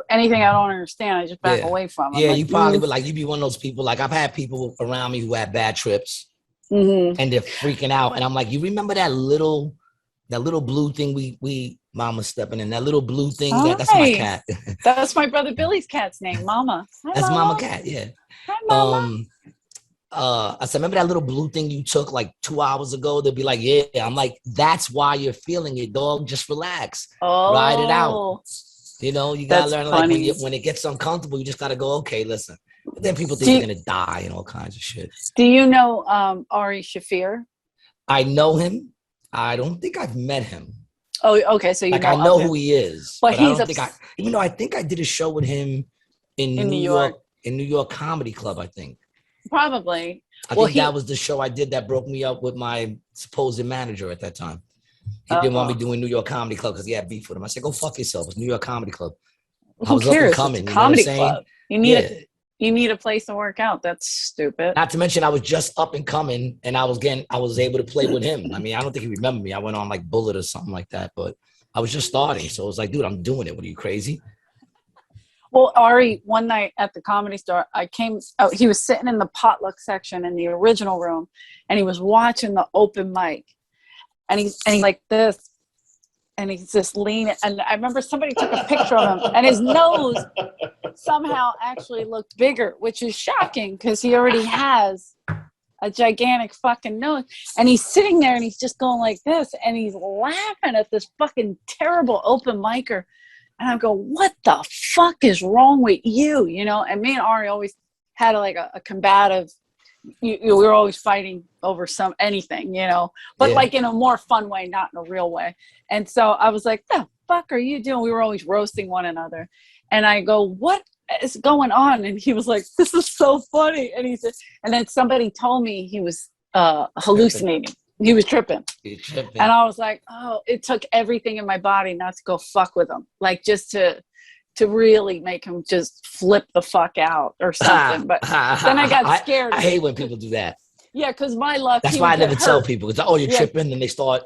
anything I don't understand, I just back away from. Yeah, like, you probably would. Like, you'd be one of those people. Like, I've had people around me who had bad trips Mm-hmm. and they're freaking out. And I'm like, you remember that little blue thing we Mama's stepping in, that little blue thing? That's my cat. That's my brother Billy's cat's name, Mama. Hi, That's Mama. Mama Cat, yeah. Hi, Mama. I said, remember that little blue thing you took like 2 hours ago? They'd be like, yeah. I'm like, that's why you're feeling it, dog. Just relax. Ride it out. You know, you gotta learn, like, when it gets uncomfortable, you just gotta go, okay, listen. But then people think you're gonna die and all kinds of shit. Do you know Ari Shafir? I know him. I don't think I've met him. Oh, okay. So you like, know I know of him. who he is, but he's I don't think even though I think I did a show with him in New York, in New York Comedy Club, I think. Probably. I think that was the show I did that broke me up with my supposed manager at that time. He didn't want me doing New York Comedy Club because he had beef with him. I said, go fuck yourself. It's New York Comedy Club. Who cares? It's a comedy club. You need a place to work out. That's stupid. Not to mention, I was just up and coming, and I was able to play with him. I mean, I don't think he remembered me. I went on like Bullet or something like that, but I was just starting. So it was like, dude, I'm doing it. What are you, crazy? Well, Ari, one night at the Comedy Store, he was sitting in the potluck section in the original room, and he was watching the open mic, and he's like this, and he's just leaning. And I remember somebody took a picture of him, and his nose somehow actually looked bigger, which is shocking because he already has a gigantic fucking nose. And he's sitting there, and he's just going like this, and he's laughing at this fucking terrible open micer. And I go, what the fuck is wrong with you? You know, and me and Ari always had like a combative, we were always fighting over anything, you know, but like in a more fun way, not in a real way. And so I was like, the fuck are you doing? We were always roasting one another. And I go, what is going on? And he was like, this is so funny. And he said, and then somebody told me he was hallucinating. He was tripping. And I was like, oh, it took everything in my body not to go fuck with him. Like just to really make him just flip the fuck out or something. But then I got scared. I hate when people do that. Yeah, because my luck. That's why I never tell people. It's like, oh, you're tripping, and they start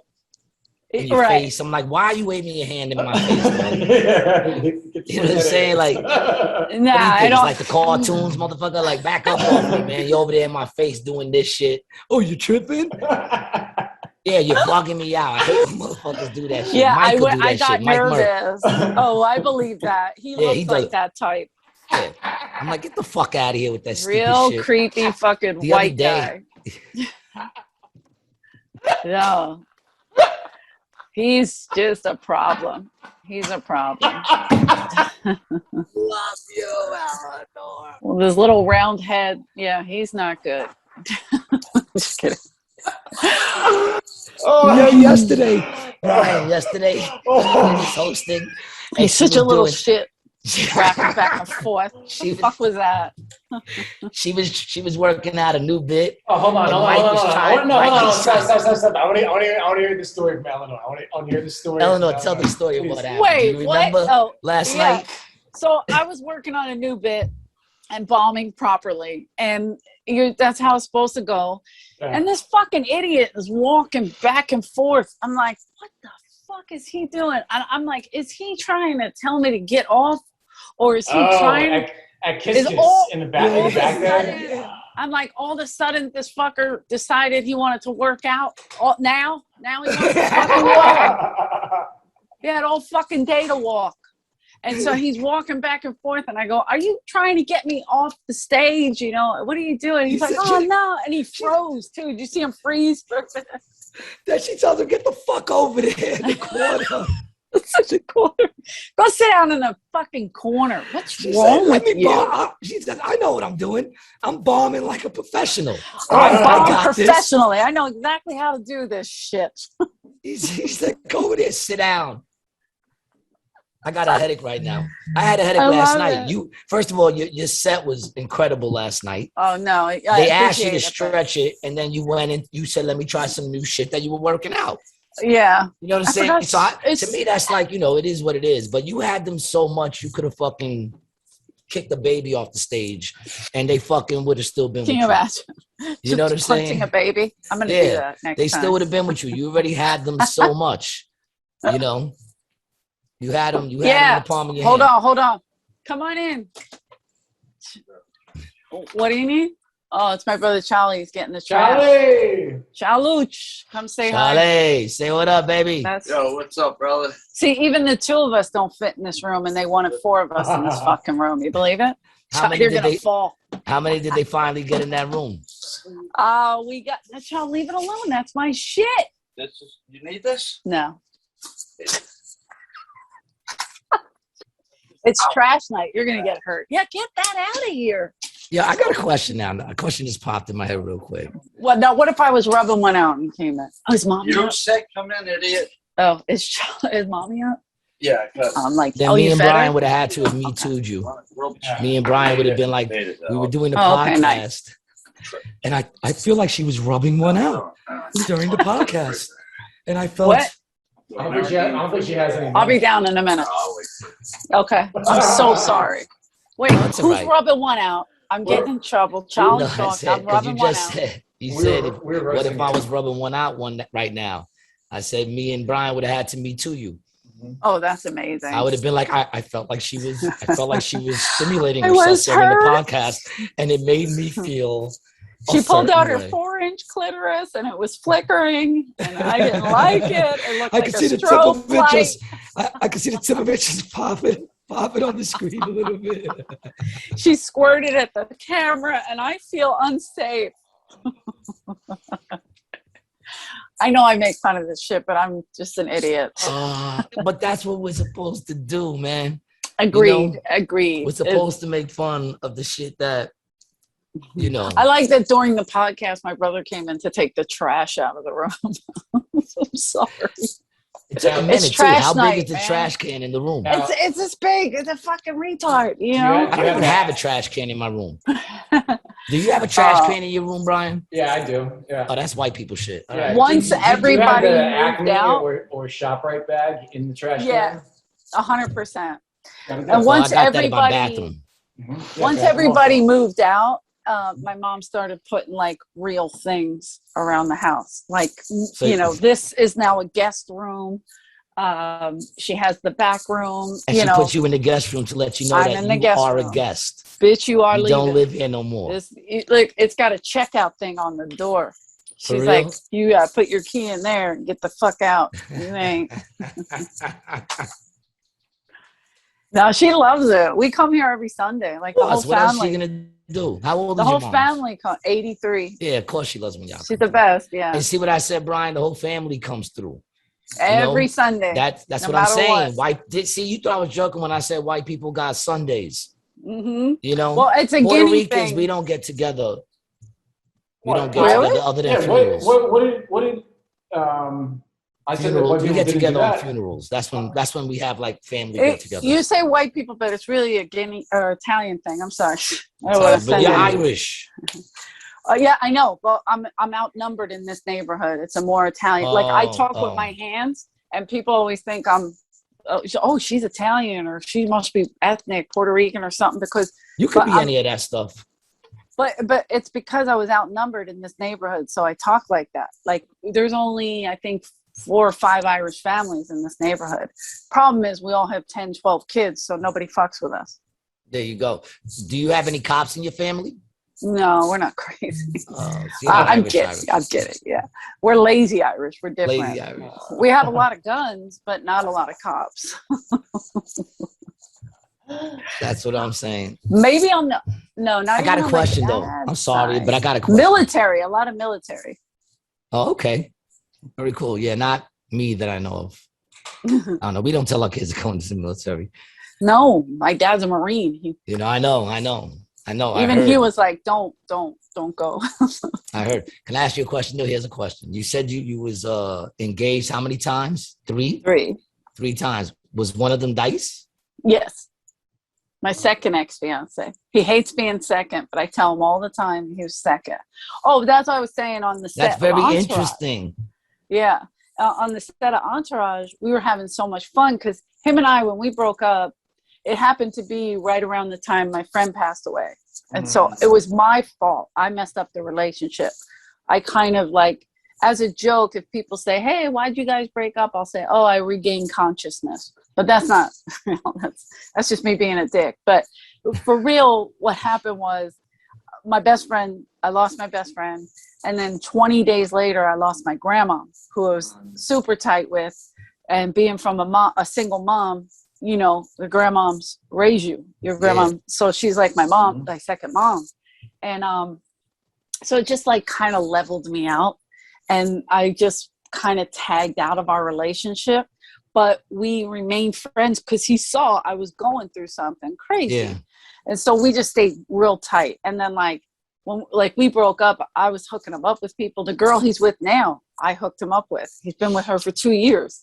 in your face. I'm like, why are you waving your hand in my face, man? You know what I'm saying? Like, nah, I don't. It's like the cartoons, motherfucker. Like, back up off me, man. You're over there in my face doing this shit. Oh, you tripping? Yeah, you're bugging me out. I hate when motherfuckers do that shit. Yeah, I got nervous. Oh, I believe that. He looks like that type. Yeah. I'm like, get the fuck out of here with that stupid real shit. Creepy fucking white guy. No. He's just a problem. He's a problem. Love you, Eleanor. Well, this little round head, yeah, he's not good. Just kidding. Yesterday, he was hosting. He's such a little shit. Rapping back and forth. What the fuck was that? She was working out a new bit. Oh, hold on. Stop. I want to hear the story from Eleanor. I want to hear the story. Eleanor, tell the story of what happened. Wait, do you remember what? last night? So I was working on a new bit and bombing properly, and that's how it's supposed to go. Yeah. And this fucking idiot is walking back and forth. I'm like, what the fuck is he doing? I'm like, is he trying to tell me to get off, or is he trying? At Kiss in the back there. I'm like, all of a sudden, this fucker decided he wanted to work out. Now he wants to fucking walk. He had all fucking day to walk. And so he's walking back and forth, and I go, are you trying to get me off the stage? You know, what are you doing? He's like, oh, no. And he froze, too. Did you see him freeze? Then she tells him, get the fuck over there in the corner. Such a corner. Go sit down in the fucking corner. What's wrong with you? She said, I know what I'm doing. I'm bombing like a professional. I bomb professionally. I know exactly how to do this shit. He said, go over there, sit down. I got a headache right now. I had a headache last night. First of all, your set was incredible last night. Oh, no. They asked you to stretch it, and then you went and you said, let me try some new shit that you were working out. Yeah. You know what I'm saying? So to me, that's like, you know, it is what it is. But you had them so much, you could have fucking kicked the baby off the stage, and they fucking would have still been with you. Can you imagine? You know what I'm saying? Punching a baby? I'm going to do that next time. They still would have been with you. You already had them so much, you know? You had them in the palm of your hand. Hold on. Come on in. What do you need? Oh, it's my brother Charlie. He's getting the Charlie. Chaluch. Come say hi. Charlie, say what up, baby. Yo, what's up, brother? See, even the two of us don't fit in this room, and they wanted four of us in this fucking room. You believe it? You're going to fall. How many did they finally get in that room? We got... Child, leave it alone. That's my shit. You need this? No. It's trash night. You're going to get hurt. Yeah, get that out of here. Yeah, I got a question now. A question just popped in my head real quick. Well, now, what if I was rubbing one out and came in? Oh, is mommy You're out? sick? Come in, idiot. Oh, is mommy out? Yeah, because I'm like, then me and Brian would have had to have Me Too'd you. Me and Brian would have been like, we were doing the podcast. Okay, nice. And I feel like she was rubbing one out during the podcast. And I felt... What? I don't think she has any. I'll be down in a minute. Okay. I'm so sorry. Wait, who's rubbing one out? I'm getting in trouble. Challenge talk. I'm rubbing one out. You said, what if I was rubbing one out right now? I said, me and Brian would have had to Me Too you. Oh, that's amazing. I would have been like, I felt like she was stimulating herself during the podcast, and it made me feel. She pulled out her 4-inch clitoris, and it was flickering, and I didn't like it. It looked like a strobe light. I could see the tip of it just popping on the screen a little bit. She squirted at the camera, and I feel unsafe. I know I make fun of this shit, but I'm just an idiot. But that's what we're supposed to do, man. Agreed. You know, Agreed. we're supposed to make fun of the shit that, you know. I like that during the podcast, my brother came in to take the trash out of the room. I'm sorry. It took a minute too. trash How night, big is the man. trash can in the room? It's this big. It's a fucking retard, you Do you know? have- I don't even have a trash can in my room. Do you have a trash can in your room, Brian? Yeah, I do. Yeah. Oh, that's white people shit. All Yeah. right. Once Do you have everybody the moved Acme out, or ShopRite bag in the trash Yeah. can? 100%. Gotta do And it. Well, I once got that in my everybody, bathroom. Yeah, once bathroom everybody also. moved out, my mom started putting like real things around the house. Like, So- you know, this is now a guest room. She has the back room. And you she know, puts you in the guest room to let you know I'm that in the you guest are a room. guest. bitch, you are You leaving. don't live here no more. Look, it's got a checkout thing on the door. For She's real? like, you gotta put your key in there and get the fuck out. You ain't. No, she loves it. We come here every Sunday, like the whole What else she family. gonna do? How old The is whole your mom? family come. 83. Yeah, of course she loves when y'all She's come the best. through. Yeah, And see what I said, Brian? The whole family comes through. every Sunday. That's no what I'm matter saying. what. See, you thought I was joking when I said white people got Sundays. Mm-hmm. You know, Well, it's a Puerto guinea Ricans, thing. we don't get together. We What? don't get Really? together other than Yeah, funerals. what did I said that white We people get didn't do together on that. funerals. That's when we have like family get together. You say white people, but it's really a Guinea or Italian thing. I'm sorry. I don't Sorry, wanna but send you're it. Irish. Yeah, I know. But I'm outnumbered in this neighborhood. It's a more Italian. Like I talk Oh. with my hands, and people always think I'm. Oh, she's Italian, or she must be ethnic Puerto Rican or something. Because, You could but be I'm- any of that stuff. but it's because I was outnumbered in this neighborhood, so I talk like that. Like there's only I think 4 or 5 Irish families in this neighborhood. Problem is, we all have 10, 12 kids, so nobody fucks with us. There you go. Do you have any cops in your family? No, we're not crazy. So you're not I'm Irish, kidding. Irish. I'm kidding. Yeah, we're lazy Irish. We're different. Lazy Irish. We have a lot of guns, but not a lot of cops. That's what I'm saying. Maybe on the no. Not I got even a on my question though. dad's I'm sorry, side. but I got a question. Military. A lot of military. Oh, okay. Very cool. Yeah, not me that I know of. I don't know. We don't tell our kids to go into the military. No, my dad's a Marine. You know, I know. Even he was like, don't go. I heard. Can I ask you a question? No, here's a question. You said you was engaged how many times? 3? 3. 3 times. Was one of them Dice? Yes. My second ex-fiance. He hates being second, but I tell him all the time he was second. Oh, that's what I was saying on the set. That's of very Entourage. interesting. Yeah. On the set of Entourage, we were having so much fun because him and I, when we broke up, it happened to be right around the time my friend passed away. And so it was my fault. I messed up the relationship. I kind of like, as a joke, if people say, hey, why'd you guys break up? I'll say, oh, I regained consciousness. But that's not, that's just me being a dick. But for real, what happened was my best friend, I lost my best friend. And then 20 days later, I lost my grandma, who I was super tight with. And being from a single mom, you know, the grandmoms raise you, your grandma. Yeah. So she's like my mom, my second mom. And so it just like kind of leveled me out. And I just kind of tagged out of our relationship. But we remained friends because he saw I was going through something crazy. Yeah. And so we just stayed real tight. And then like, when we broke up, I was hooking him up with people. The girl he's with now, I hooked him up with. He's been with her for 2 years.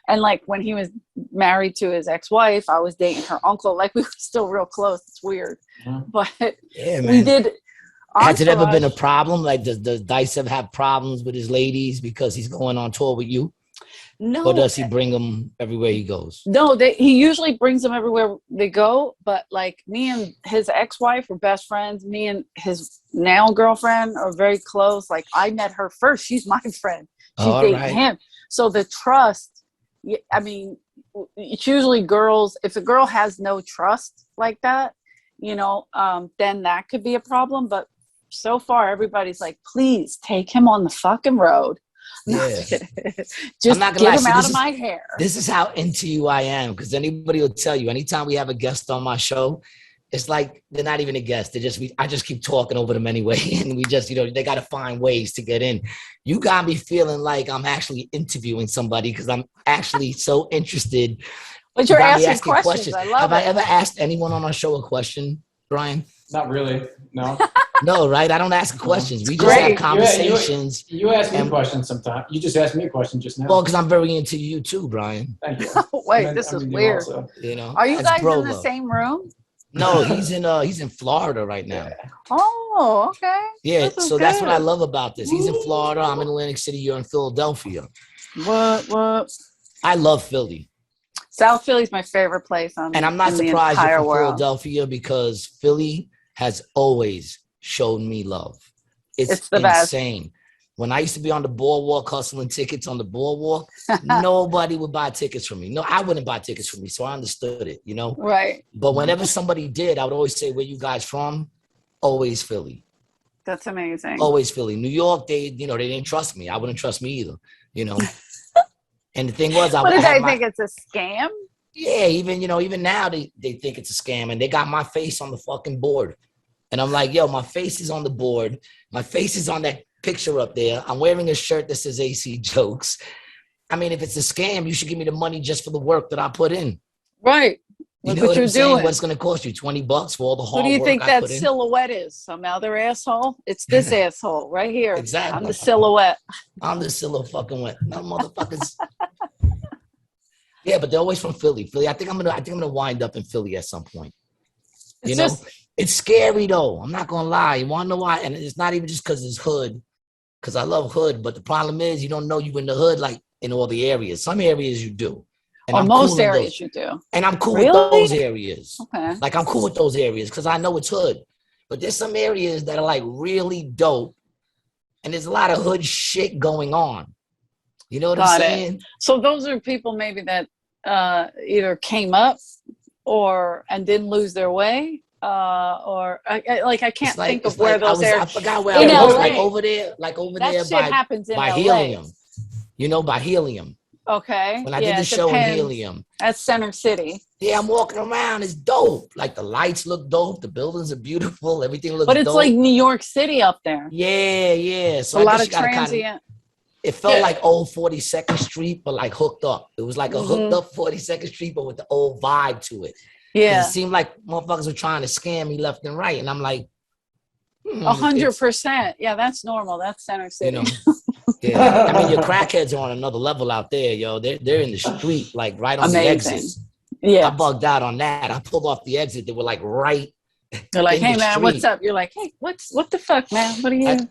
And like when he was married to his ex-wife, I was dating her uncle. Like we were still real close. It's weird. But yeah, man. We did. Has it ever been a problem? Like does Dice ever have problems with his ladies because he's going on tour with you? No. Or does he bring them everywhere he goes? No, he usually brings them everywhere they go. But like me and his ex-wife were best friends. Me and his now girlfriend are very close. Like I met her first. She's my friend. She's dating him. So the trust, I mean, it's usually girls. If a girl has no trust like that, you know, then that could be a problem. But so far, everybody's like, please take him on the fucking road. Yeah. Just get him out of my hair. This is how into you I am, because anybody will tell you, anytime we have a guest on my show, it's like they're not even a guest. I just keep talking over them anyway. And we just, they got to find ways to get in. You got me feeling like I'm actually interviewing somebody because I'm actually so interested. But you're You got me asking questions. I love Have it. I ever asked anyone on our show a question, Brian? Not really. No. No, right? I don't ask questions. We just Great. have conversations. You ask me questions sometimes. You just asked me a question just now. Well, because I'm very into you too, Brian. Thank you. Wait, this is weird. Also. Are you as guys bro in the love. same room? No, he's in Florida right now. Yeah. Oh, okay. Yeah, This is so that's what I good. love about this. He's in Florida. I'm in Atlantic City. You're in Philadelphia. What? I love Philly. South Philly's my favorite place And I'm not in the surprised you're entire from world. Philadelphia because Philly has always shown me love. It's the best. insane. When I used to be on the boardwalk hustling tickets on the boardwalk, nobody would buy tickets from me. No, I wouldn't buy tickets from me, so I understood it, Right. But whenever somebody did, I would always say, where you guys from? Always Philly. That's amazing. Always Philly. New York, they didn't trust me. I wouldn't trust me either, And the thing was, What did they think? It's a scam? Yeah, even now they think it's a scam, and they got my face on the fucking board. And I'm like, yo, my face is on the board. My face is on that picture up there. I'm wearing a shirt that says AC Jokes. I mean, if it's a scam, you should give me the money just for the work that I put in. Right. Look what you're doing. What's going to cost you? $20 for all the hard work. Who do you think I that put in? silhouette is? Some other asshole? It's this asshole right here. Exactly. I'm the silhouette. I'm the silhouette fucking wet. No motherfuckers. Yeah, but they're always from Philly. I think I'm gonna wind up in Philly at some point. It's scary though. I'm not gonna lie. You wanna know why? And it's not even just because it's hood, because I love hood. But the problem is you don't know you in the hood like in all the areas. Some areas you do. And I'm most cool areas you do. And I'm cool Really? with those areas. Okay. Like I'm cool with those areas because I know it's hood. But there's some areas that are like really dope, and there's a lot of hood shit going on. You know what I'm saying? So those are people maybe that either came up and didn't lose their way, or I can't think of where those areas. I forgot where in I was. LA. Like over there That shit happens in by LA. Helium. By Helium. Okay. When I did the show in Helium. That's Center City. Yeah, I'm walking around. It's dope. Like the lights look dope. The buildings are beautiful. Everything looks dope. But it's like New York City up there. Yeah. So a lot of transient. It felt like old 42nd Street, but like hooked up. It was like a hooked up 42nd Street, but with the old vibe to it. Yeah. It seemed like motherfuckers were trying to scam me left and right. And I'm like, 100%. Yeah, that's normal. That's Center City. Yeah. I mean, your crackheads are on another level out there, yo. They're in the street, like right on the exit. Yeah. I bugged out on that. I pulled off the exit. They were like right. They're like, hey man, what's up? You're like, hey, what the fuck, man? What are you?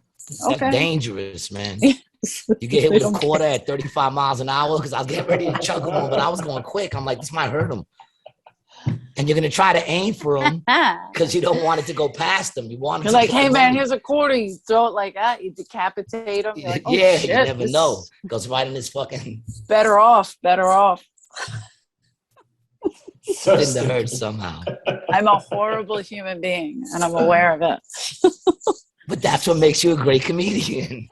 That's dangerous, man. You get hit with a quarter at 35 miles an hour because I was getting ready to chug them, but I was going quick. I'm like, this might hurt them. And you're going to try to aim for them because you don't want it to go past them. You want it You're like, hey, man, here's a quarter. You throw it like that. You decapitate them. Like, oh, yeah, shit, you never know. Goes right in his fucking... Better off. So in the hurt somehow. I'm a horrible human being, and I'm aware of it. But that's what makes you a great comedian.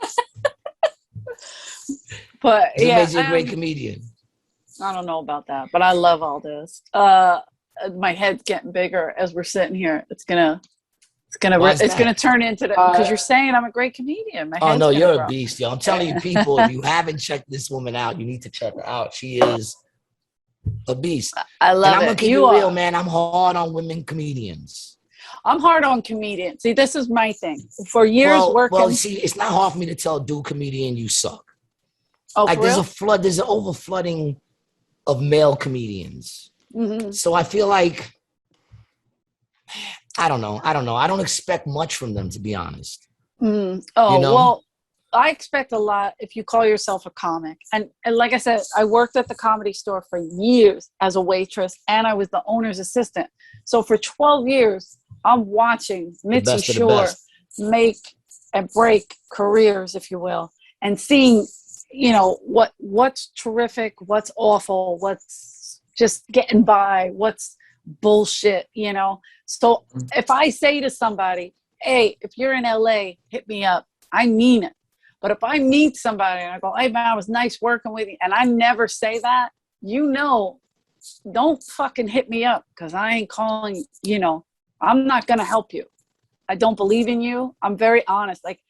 But it makes you a great comedian. I don't know about that, but I love all this. My head's getting bigger as we're sitting here. It's gonna turn into because you're saying I'm a great comedian. My head's you're grow. A beast, yo. I'm telling you, people, if you haven't checked this woman out, you need to check her out. She is a beast. I love it. I'm gonna keep it real, man. I'm hard on women comedians. I'm hard on comedians. See, this is my thing. For years working. Well, see, it's not hard for me to tell dude comedian you suck. Oh, like there's there's an overflooding of male comedians. Mm-hmm. So I feel like I don't know. I don't expect much from them, to be honest. Well, I expect a lot if you call yourself a comic. And like I said, I worked at the Comedy Store for years as a waitress, and I was the owner's assistant. So for 12 years, I'm watching Mitzi Shore make and break careers, if you will, and seeing, what's terrific, what's awful, what's just getting by, what's bullshit, So if I say to somebody, hey, if you're in LA, hit me up, I mean it. But if I meet somebody and I go, hey man, it was nice working with you, and I never say that, don't fucking hit me up, because I ain't calling, I'm not going to help you. I don't believe in you. I'm very honest. Like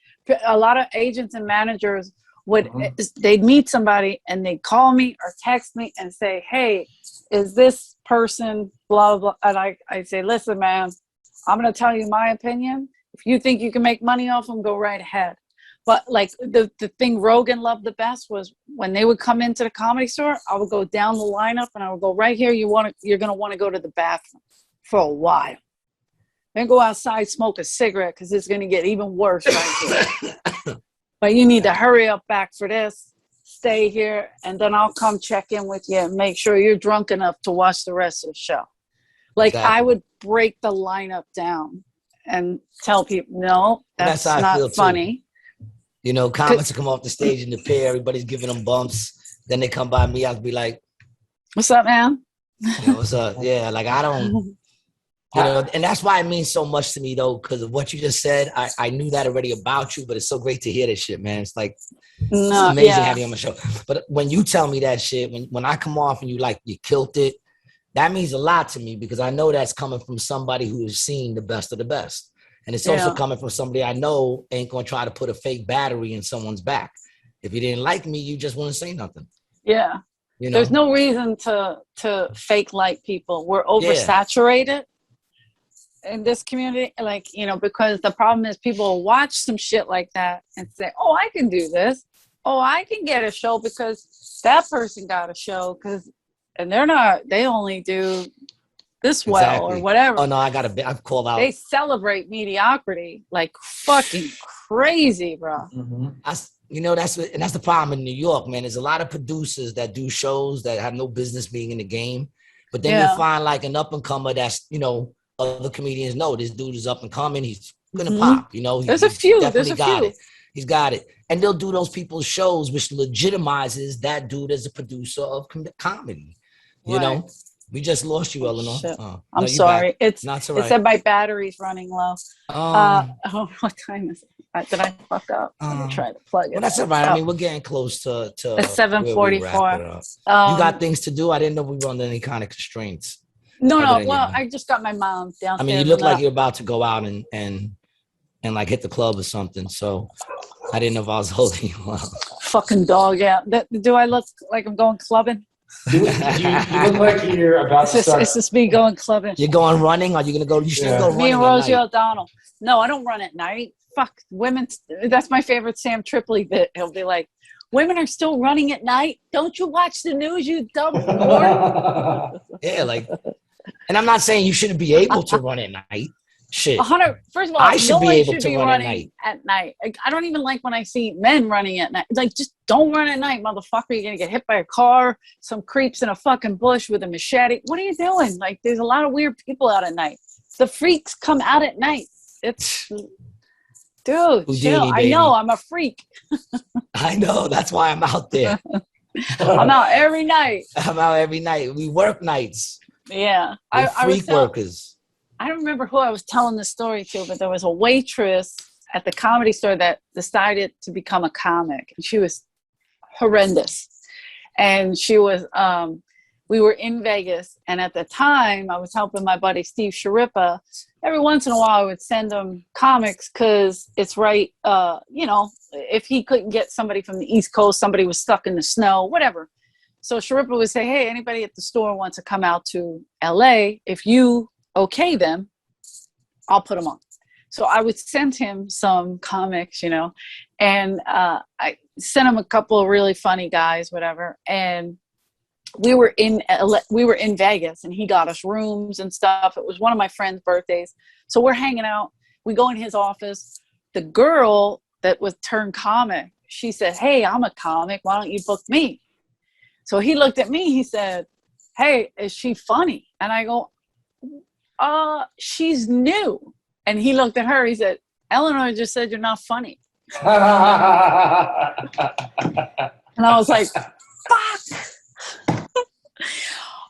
a lot of agents and managers they'd meet somebody and they'd call me or text me and say, hey, is this person blah, blah, blah. And I say, listen, man, I'm going to tell you my opinion. If you think you can make money off them, go right ahead. But like the thing Rogan loved the best was when they would come into the Comedy Store, I would go down the lineup and I would go right here. You're going to want to go to the bathroom for a while. Then go outside, smoke a cigarette because it's going to get even worse right here. But you need to hurry up back for this. Stay here, and then I'll come check in with you and make sure you're drunk enough to watch the rest of the show. Like I would break the lineup down and tell people, no, that's not funny. Too. You know, comics come off the stage in the pair, everybody's giving them bumps. Then they come by me, I'll be like, what's up, man? You know, what's up? Yeah, like I don't, you know, and that's why it means so much to me though, because of what you just said. I knew that already about you, but it's so great to hear this shit, man. It's like, it's amazing having you on my show. But when you tell me that shit, when I come off and you killed it, that means a lot to me because I know that's coming from somebody who has seen the best of the best. And it's also coming from somebody I know ain't going to try to put a fake battery in someone's back. If you didn't like me, you just wouldn't say nothing. Yeah. You know? There's no reason to fake like people. We're oversaturated in this community. Like, you know, because the problem is people watch some shit like that and say, oh, I can do this. Oh, I can get a show because that person got a show and they only do this well or whatever. Oh no, I've called out. They celebrate mediocrity like fucking crazy, bro. Mm-hmm. That's the problem in New York, man. There's a lot of producers that do shows that have no business being in the game, but then you'll find like an up and comer that's, you know, other comedians know this dude is up and coming. He's gonna pop. You know, there's a few. He's got it, and they'll do those people's shows, which legitimizes that dude as a producer of comedy. You know. We just lost you, Eleanor. I'm sorry. It's not so right. It said my battery's running low. What time is it? Did I fuck up? Let me try to plug it. Well, that's all right. I mean, we're getting close to it's 7:44. You got things to do? I didn't know we were under any kind of constraints. No. Well, I just got my mom downstairs. I mean, you look like you're about to go out and like hit the club or something. So I didn't know if I was holding you up. Fucking dog, yeah. Do I look like I'm going clubbing? You look like you're about to start. It's just me going clubbing. You're going running? Are you going to go? You should go running. Me and Rosie O'Donnell. No, I don't run at night. Fuck, women. That's my favorite Sam Tripoli bit. He'll be like, women are still running at night. Don't you watch the news, you dumb whore? Yeah, like, and I'm not saying you shouldn't be able to run at night. Shit. 100. First of all, I should be able to run at night. Like, I don't even like when I see men running at night. Like, just don't run at night, motherfucker. You're gonna get hit by a car. Some creeps in a fucking bush with a machete. What are you doing? Like, there's a lot of weird people out at night. The freaks come out at night. It's, dude, Houdini, chill. baby. I know I'm a freak. I know. That's why I'm out there. I'm out every night. We work nights. Yeah, We're freak workers. I don't remember who I was telling the story to, but there was a waitress at the Comedy Store that decided to become a comic. And she was horrendous. And she was, we were in Vegas. And at the time, I was helping my buddy Steve Sharippa. Every once in a while, I would send him comics because it's right, you know, if he couldn't get somebody from the East Coast, somebody was stuck in the snow, whatever. So Sharippa would say, hey, anybody at the store wants to come out to LA, if you okay them, I'll put them on. So I would send him some comics, you know, and I sent him a couple of really funny guys, whatever. And we were in Vegas, and he got us rooms and stuff. It was one of my friend's birthdays, so we're hanging out. We go in his office. The girl that was turned comic, she said, "Hey, I'm a comic. Why don't you book me?" So he looked at me. He said, "Hey, is she funny?" And I go, she's new. And he looked at her, he said, Eleanor just said you're not funny. And I was like, fuck.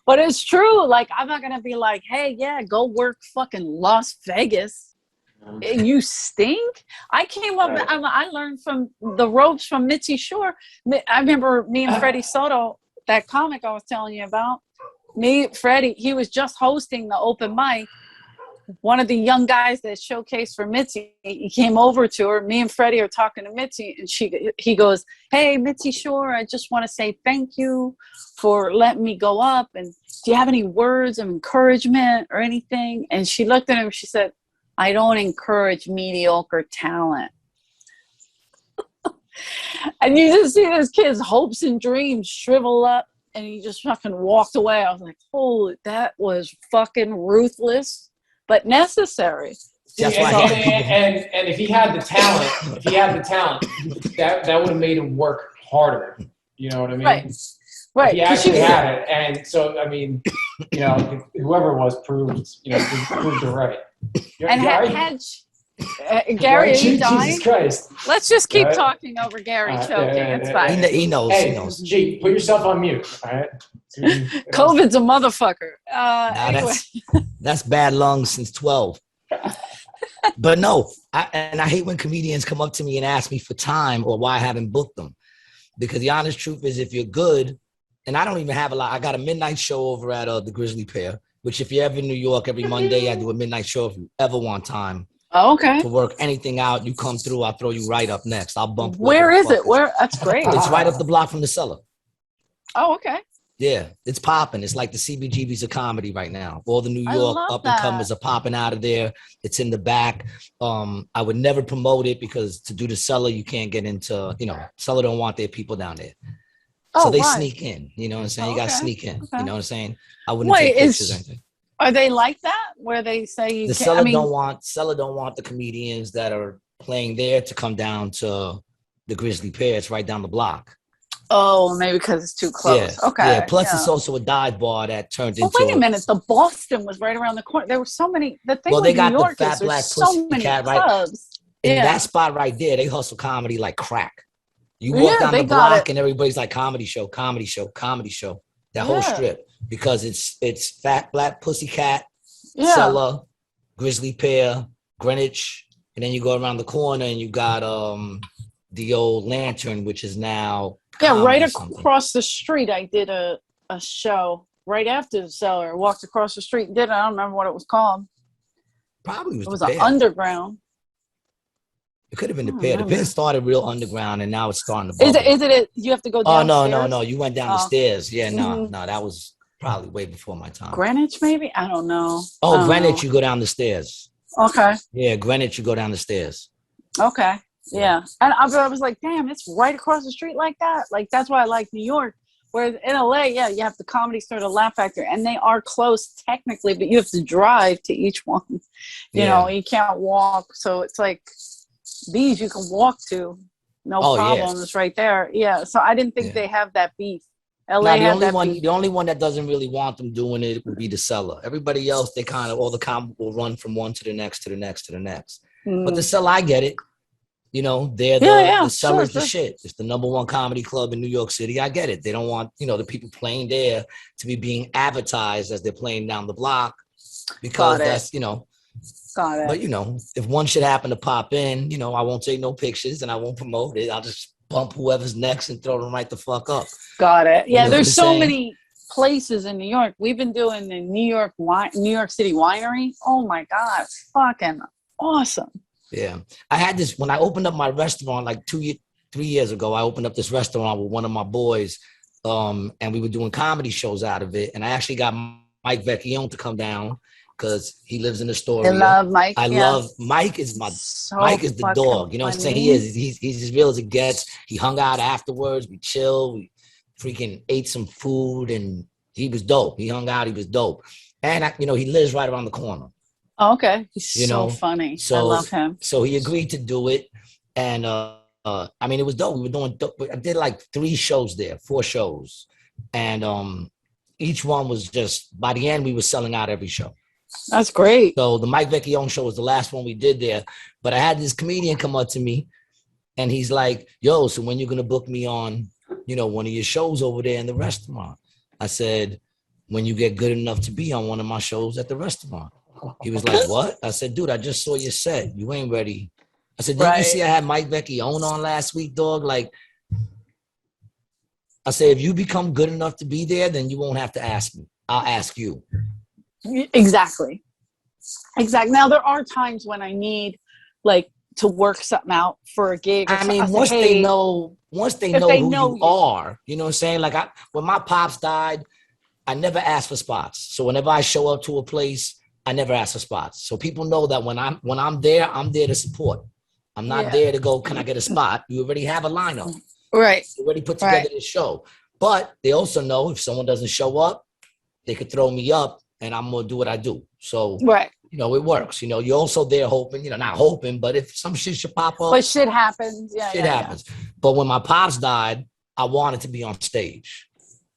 But it's true. Like, I'm not going to be like, hey, yeah, go work fucking Las Vegas. You stink. I came up, I learned from the ropes from Mitzi Shore. I remember me and Freddie Soto, that comic I was telling you about. Me, Freddie, he was just hosting the open mic. one of the young guys that showcased for Mitzi, he came over to her. Me and Freddie are talking to Mitzi, and he goes, "Hey, Mitzi Shore, I just want to say thank you for letting me go up. And do you have any words of encouragement or anything?" And she looked at him. She said, "I don't encourage mediocre talent." And you just see this kid's hopes and dreams shrivel up, and he just fucking walked away. I was like, holy, that was fucking ruthless, but necessary. That's and, why and if he had the talent, that would have made him work harder. You know what I mean? Right. He actually had it. And so, I mean, whoever it was proved it right. Gary, are you dying? Jesus Christ. Let's just keep talking over Gary choking. It's fine. He knows. Hey, he knows. G, put yourself on mute. All right. COVID's a motherfucker. Anyway. That's bad lungs since 12. But no, I hate when comedians come up to me and ask me for time or why I haven't booked them. Because the honest truth is, if you're good, and I don't even have a lot. I got a midnight show over at the Grizzly Pear, which if you're ever in New York, every Monday I do a midnight show. If you ever want time to work anything out, you come through, I'll throw you right up next. I'll bump. Where is it? That's great. It's right up the block from the Cellar. Oh, okay. Yeah, it's popping. It's like the CBGB's of comedy right now. All the New York up and comers are popping out of there. It's in the back. I would never promote it because to do the Cellar, you can't get into, Cellar don't want their people down there. So they sneak in, you know what I'm saying? You got to sneak in, you know what I'm saying? I wouldn't take pictures or anything. Are they like that where they say the Cellar don't want the comedians that are playing there to come down to the Grizzly Pear. It's right down the block. Oh, maybe because it's too close. Yeah. Okay. Yeah. Plus, it's also a dive bar that turned into. Wait a minute. The Boston was right around the corner. There were so many. The thing with they got New York the Fat is Black so many Cat clubs. In that spot right there, they hustle comedy like crack. You walk down the block and everybody's like comedy show. That whole strip, because it's Fat Black Pussycat, Cellar, Grizzly Pear, Greenwich, and then you go around the corner and you got the old Lantern, which is now right across the street. I did a show right after the Cellar. Walked across the street and did it. I don't remember what it was called. Probably it was an underground. It could have been the Pear. The Pear started real underground, and now it's starting to bubble. Is it? You have to go down. Oh no! You went down the stairs. Yeah, no, that was probably way before my time. Greenwich, maybe? I don't know. Oh, Greenwich, you go down the stairs. Okay. Yeah, Greenwich, you go down the stairs. Okay. Yeah, and I was like, damn, it's right across the street like that. Like that's why I like New York. Whereas in LA, you have the Comedy Store, the Laugh Factory, and they are close technically, but you have to drive to each one. You know, you can't walk, so it's like. These you can walk to, no problem. It's right there. Yeah, so I didn't think they have that beef. LA had that beef. The only one that doesn't really want them doing it would be the Cellar. Everybody else, they kind of all the comedy will run from one to the next to the next to the next. But the Cellar, I get it. They're the Cellar's the shit. It's the #1 comedy club in New York City. I get it. They don't want the people playing there to be being advertised as they're playing down the block because that's Got it. But if one should happen to pop in, I won't take no pictures and I won't promote it. I'll just bump whoever's next and throw them right the fuck up. Got it. Yeah, there's so many places in New York. We've been doing the New York City Winery. Oh my God, fucking awesome. Yeah, I had this when I opened up my restaurant like 3 years ago. I opened up this restaurant with one of my boys, and we were doing comedy shows out of it. And I actually got Mike Vecchione to come down. Because he lives in Astoria. I love Mike. Mike is Mike is the dog. You know what I'm saying? He's as real as it gets. He hung out afterwards. We chilled. We freaking ate some food, and he was dope. He hung out. He was dope. And he lives right around the corner. Oh, okay. He's so funny. I love him. So he agreed to do it, and it was dope. We were doing dope. I did like 4 shows there, and each one was just by the end we were selling out every show. That's great. So the Mike Vecchione show was the last one we did there. But I had this comedian come up to me and he's like, yo, so when you going to book me on, one of your shows over there in the restaurant? I said, when you get good enough to be on one of my shows at the restaurant. He was like, what? I said, dude, I just saw your set. You ain't ready. I said, didn't you see I had Mike Vecchione on last week, dog? Like, I said, if you become good enough to be there, then you won't have to ask me. I'll ask you. Exactly. Exactly. Now there are times when I need like to work something out for a gig. Or I mean, say, once hey, they if know they who know you you. are, you know what I'm saying? Like when my pops died, I never asked for spots. So whenever I show up to a place, I never ask for spots. So people know that when I'm there to support. I'm not Yeah. there to go, can I get a spot? You already have a lineup. Right. You already put together this show. But they also know if someone doesn't show up, they could throw me up and I'm gonna do what I do. So you know, it works. You know, you're also there hoping, you know, not hoping, but if some shit should pop up. But shit happens. Yeah. Shit happens. But when my pops died, I wanted to be on stage.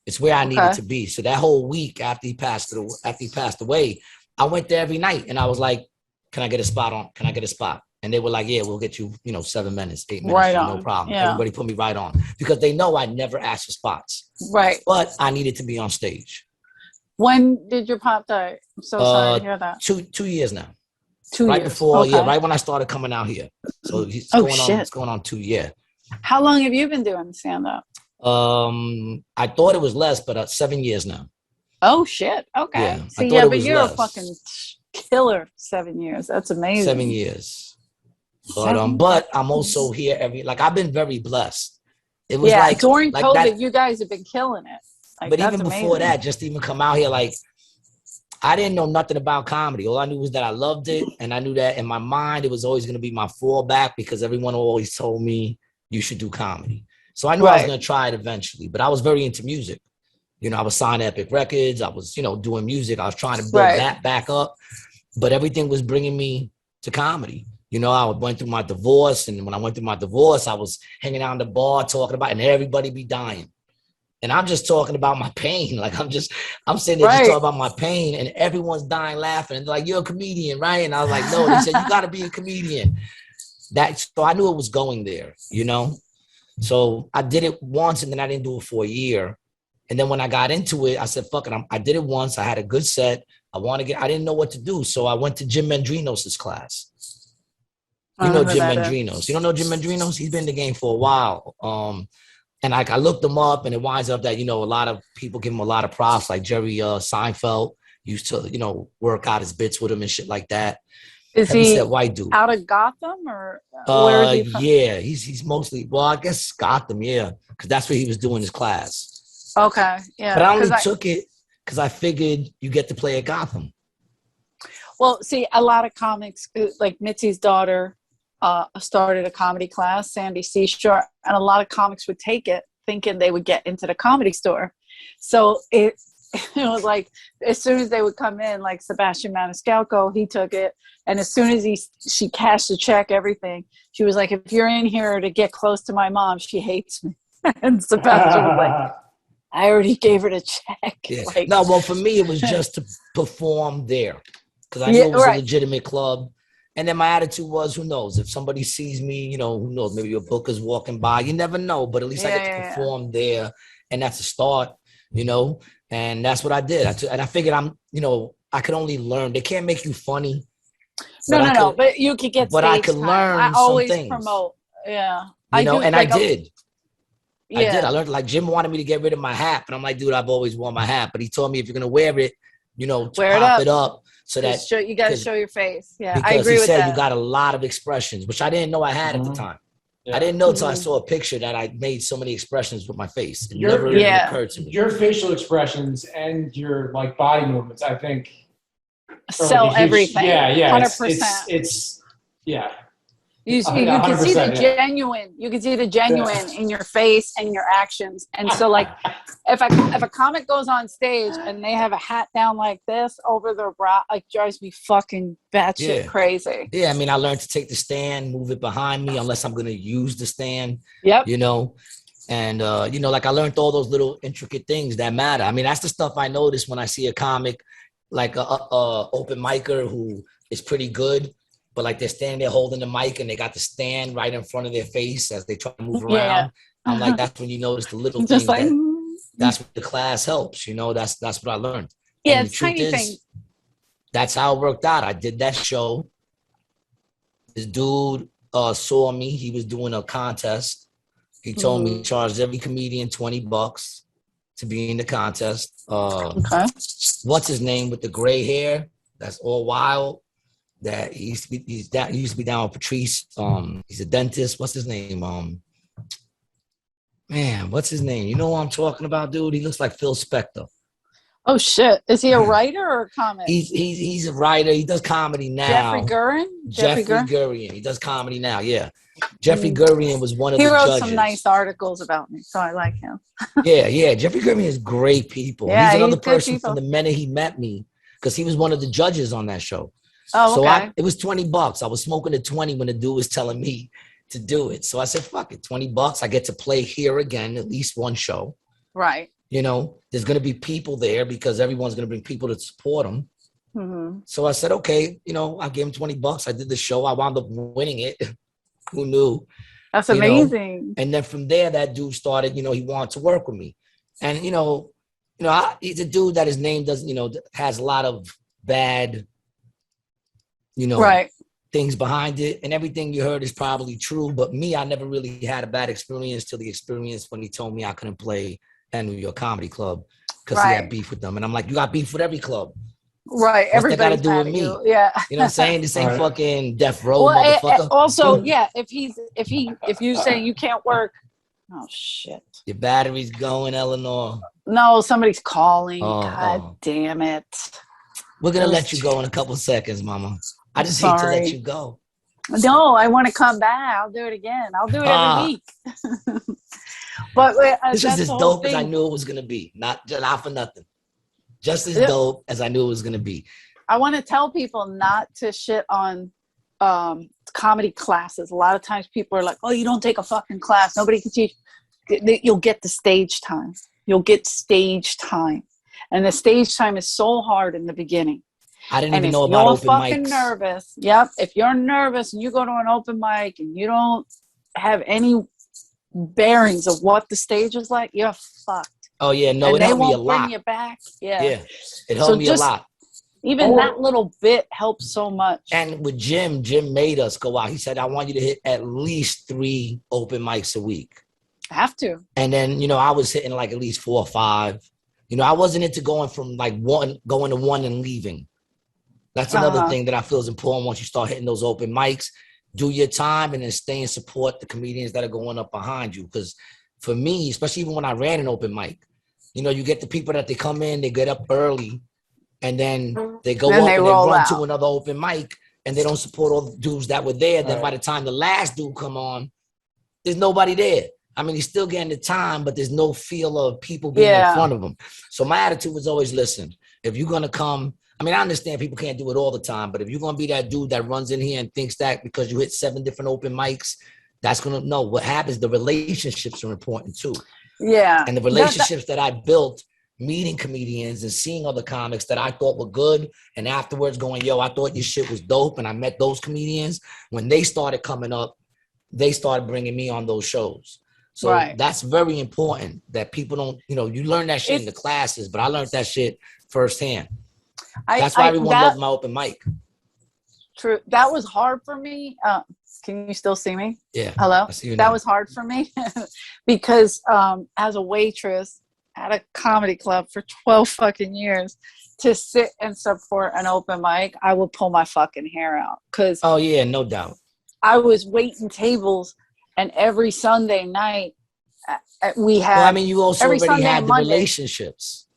It's where I needed to be. So that whole week after he passed away, I went there every night and I was like, can I get a spot on? Can I get a spot? And they were like, yeah, we'll get you, 7 minutes, 8 minutes, no problem. Yeah. Everybody put me right on because they know I never asked for spots. Right. But I needed to be on stage. When did your pop die? I'm so sorry to hear that. 2 years now. 2 right years. Before, right when I started coming out here. So it's going on 2 years. How long have you been doing stand-up? I thought it was less, but 7 years now. Oh shit. Okay. Yeah. See, but you're less. A fucking killer. 7 years. That's amazing. 7 years. But I'm also here I've been very blessed. It was during COVID, you guys have been killing it. But even before that, just to even come out here, I didn't know nothing about comedy. All I knew was that I loved it. And I knew that in my mind, it was always going to be my fallback because everyone always told me you should do comedy. So I knew I was going to try it eventually, but I was very into music. I was signed to Epic Records. I was, doing music. I was trying to build that back up, but everything was bringing me to comedy. I went through my divorce. And when I went through my divorce, I was hanging out in the bar talking about, and everybody be dying. And I'm just talking about my pain. I'm sitting there just talking about my pain and everyone's dying laughing. And they're like, you're a comedian, right? And I was like, no, they said, you got to be a comedian. So I knew it was going there, So I did it once and then I didn't do it for a year. And then when I got into it, I said, fuck it. I did it once. I had a good set. I didn't know what to do. So I went to Jim Mendrinos' class. You know Jim Mendrinos. You don't know Jim Mendrinos? He's been in the game for a while. And I looked him up and it winds up that, a lot of people give him a lot of props, like Jerry Seinfeld used to, work out his bits with him and shit like that. Is he white dude out of Gotham or where is he from? Yeah, he's mostly, I guess Gotham, yeah, because that's where he was doing his class. Okay, yeah. But I only took it because I figured you get to play at Gotham. Well, see, a lot of comics, like Mitzi's daughter, started a comedy class, Sandy Seashore, and a lot of comics would take it thinking they would get into the comedy store. So it was like, as soon as they would come in, like Sebastian Maniscalco, he took it. And as soon as she cashed the check, everything, she was like, if you're in here to get close to my mom, she hates me. And Sebastian was like, I already gave her the check. Yeah. No, well, for me, it was just to perform there because I knew it was a legitimate club. And then my attitude was, who knows? If somebody sees me, who knows? Maybe a booker's walking by. You never know. But at least I get to perform there. And that's a start, And that's what I did. And I figured I could only learn. They can't make you funny. No. But you could get But I could learn I always some things. Promote. Yeah. I did. Yeah. I did. I learned, Jim wanted me to get rid of my hat. But I'm like, dude, I've always worn my hat. But he told me if you're going to wear it, pop it up. So that you got to show your face. Yeah, because I agree with that. He said you got a lot of expressions, which I didn't know I had at the time. Yeah. I didn't know until I saw a picture that I made so many expressions with my face. It never even occurred to me. Your facial expressions and your body movements, I think, sell everything. Yeah, 100%. It's yeah. You can see the genuine. You can see the genuine in your face and your actions. And so, if a comic goes on stage and they have a hat down like this over their brow, drives me fucking batshit crazy. Yeah, I mean, I learned to take the stand, move it behind me, unless I'm going to use the stand. Yep. And I learned all those little intricate things that matter. I mean, that's the stuff I notice when I see a comic, like a open micer who is pretty good. But they're standing there holding the mic and they got the stand right in front of their face as they try to move around. Yeah. I'm like, that's when you notice the little things. That's what the class helps. That's what I learned. Yeah, it's tiny things. That's how it worked out. I did that show. This dude saw me. He was doing a contest. He told me he charged every comedian $20 to be in the contest. Okay. What's his name with the gray hair? that's all wild. That he used to be, he used to be down with Patrice. He's a dentist. What's his name? Man, what's his name? You know what I'm talking about, dude? He looks like Phil Spector. Oh shit! Is he a writer or a comic? He's a writer. He does comedy now. Jeffrey Gurian. Jeffrey Gurian. He does comedy now. Yeah. Jeffrey Gurian was one of the judges. He wrote some nice articles about me, so I like him. Yeah. Jeffrey Gurian is great people. Yeah, he's another person from the minute he met me, because he was one of the judges on that show. Oh, okay. So it was $20. I was smoking the 20 when the dude was telling me to do it. So I said, fuck it, $20. I get to play here again, at least one show. Right. You know, there's going to be people there because everyone's going to bring people to support them. Mm-hmm. So I said, okay, you know, I gave him $20. I did the show. I wound up winning it. Who knew? That's amazing. And then from there, that dude started, you know, he wanted to work with me. And, he's a dude that his name doesn't, has a lot of bad, right. things behind it. And everything you heard is probably true. But me, I never really had a bad experience till the experience when he told me I couldn't play at New York Comedy Club because he had beef with them. And I'm like, you got beef with every club. Right. What's that got to do with me? Yeah. You know what I'm saying? This ain't fucking death row, well, motherfucker. Also, yeah, if you say you can't work, oh shit. Your battery's going, Eleanor. No, somebody's calling. Oh, God damn it. We're going to let you go in a couple seconds, mama. I just hate to let you go. No, I want to come back. I'll do it again. I'll do it every week. But this is as dope as I knew it was going to be. Not for nothing. Just as dope as I knew it was going to be. I want to tell people not to shit on comedy classes. A lot of times people are like, oh, you don't take a fucking class. Nobody can teach. You'll get the stage time. You'll get stage time. And the stage time is so hard in the beginning. I didn't even know about open mics. If you're fucking nervous, yep. If you're nervous and you go to an open mic and you don't have any bearings of what the stage is like, you're fucked. Oh yeah, no, it helped me a lot. They won't bring you back. Yeah, it helped me a lot. Even that little bit helps so much. And with Jim made us go out. He said, I want you to hit at least 3 open mics a week. I have to. And then, I was hitting like at least 4 or 5. I wasn't into going from like going to one and leaving. That's another thing that I feel is important once you start hitting those open mics. Do your time and then stay and support the comedians that are going up behind you. Because for me, especially even when I ran an open mic, you get the people that they come in, they get up early, and then they go up and they run to another open mic, and they don't support all the dudes that were there. Then by the time the last dude come on, there's nobody there. I mean, he's still getting the time, but there's no feel of people being in front of him. So my attitude was always, listen, if you're going to come, I mean, I understand people can't do it all the time, but if you're going to be that dude that runs in here and thinks that because you hit 7 different open mics, that's going to know what happens. The relationships are important too. Yeah. And the relationships that I built meeting comedians and seeing other comics that I thought were good, and afterwards going, yo, I thought your shit was dope, and I met those comedians. When they started coming up, they started bringing me on those shows. So that's very important that people don't, you learn that shit in the classes, but I learned that shit firsthand. That's why everyone loved my open mic. True. That was hard for me. Can you still see me? Yeah. Hello? I see you now. That was hard for me because as a waitress at a comedy club for 12 fucking years, to sit and support an open mic, I would pull my fucking hair out. Oh, yeah, no doubt. I was waiting tables, and every Sunday night we had. Well, I mean, you also already had the relationships.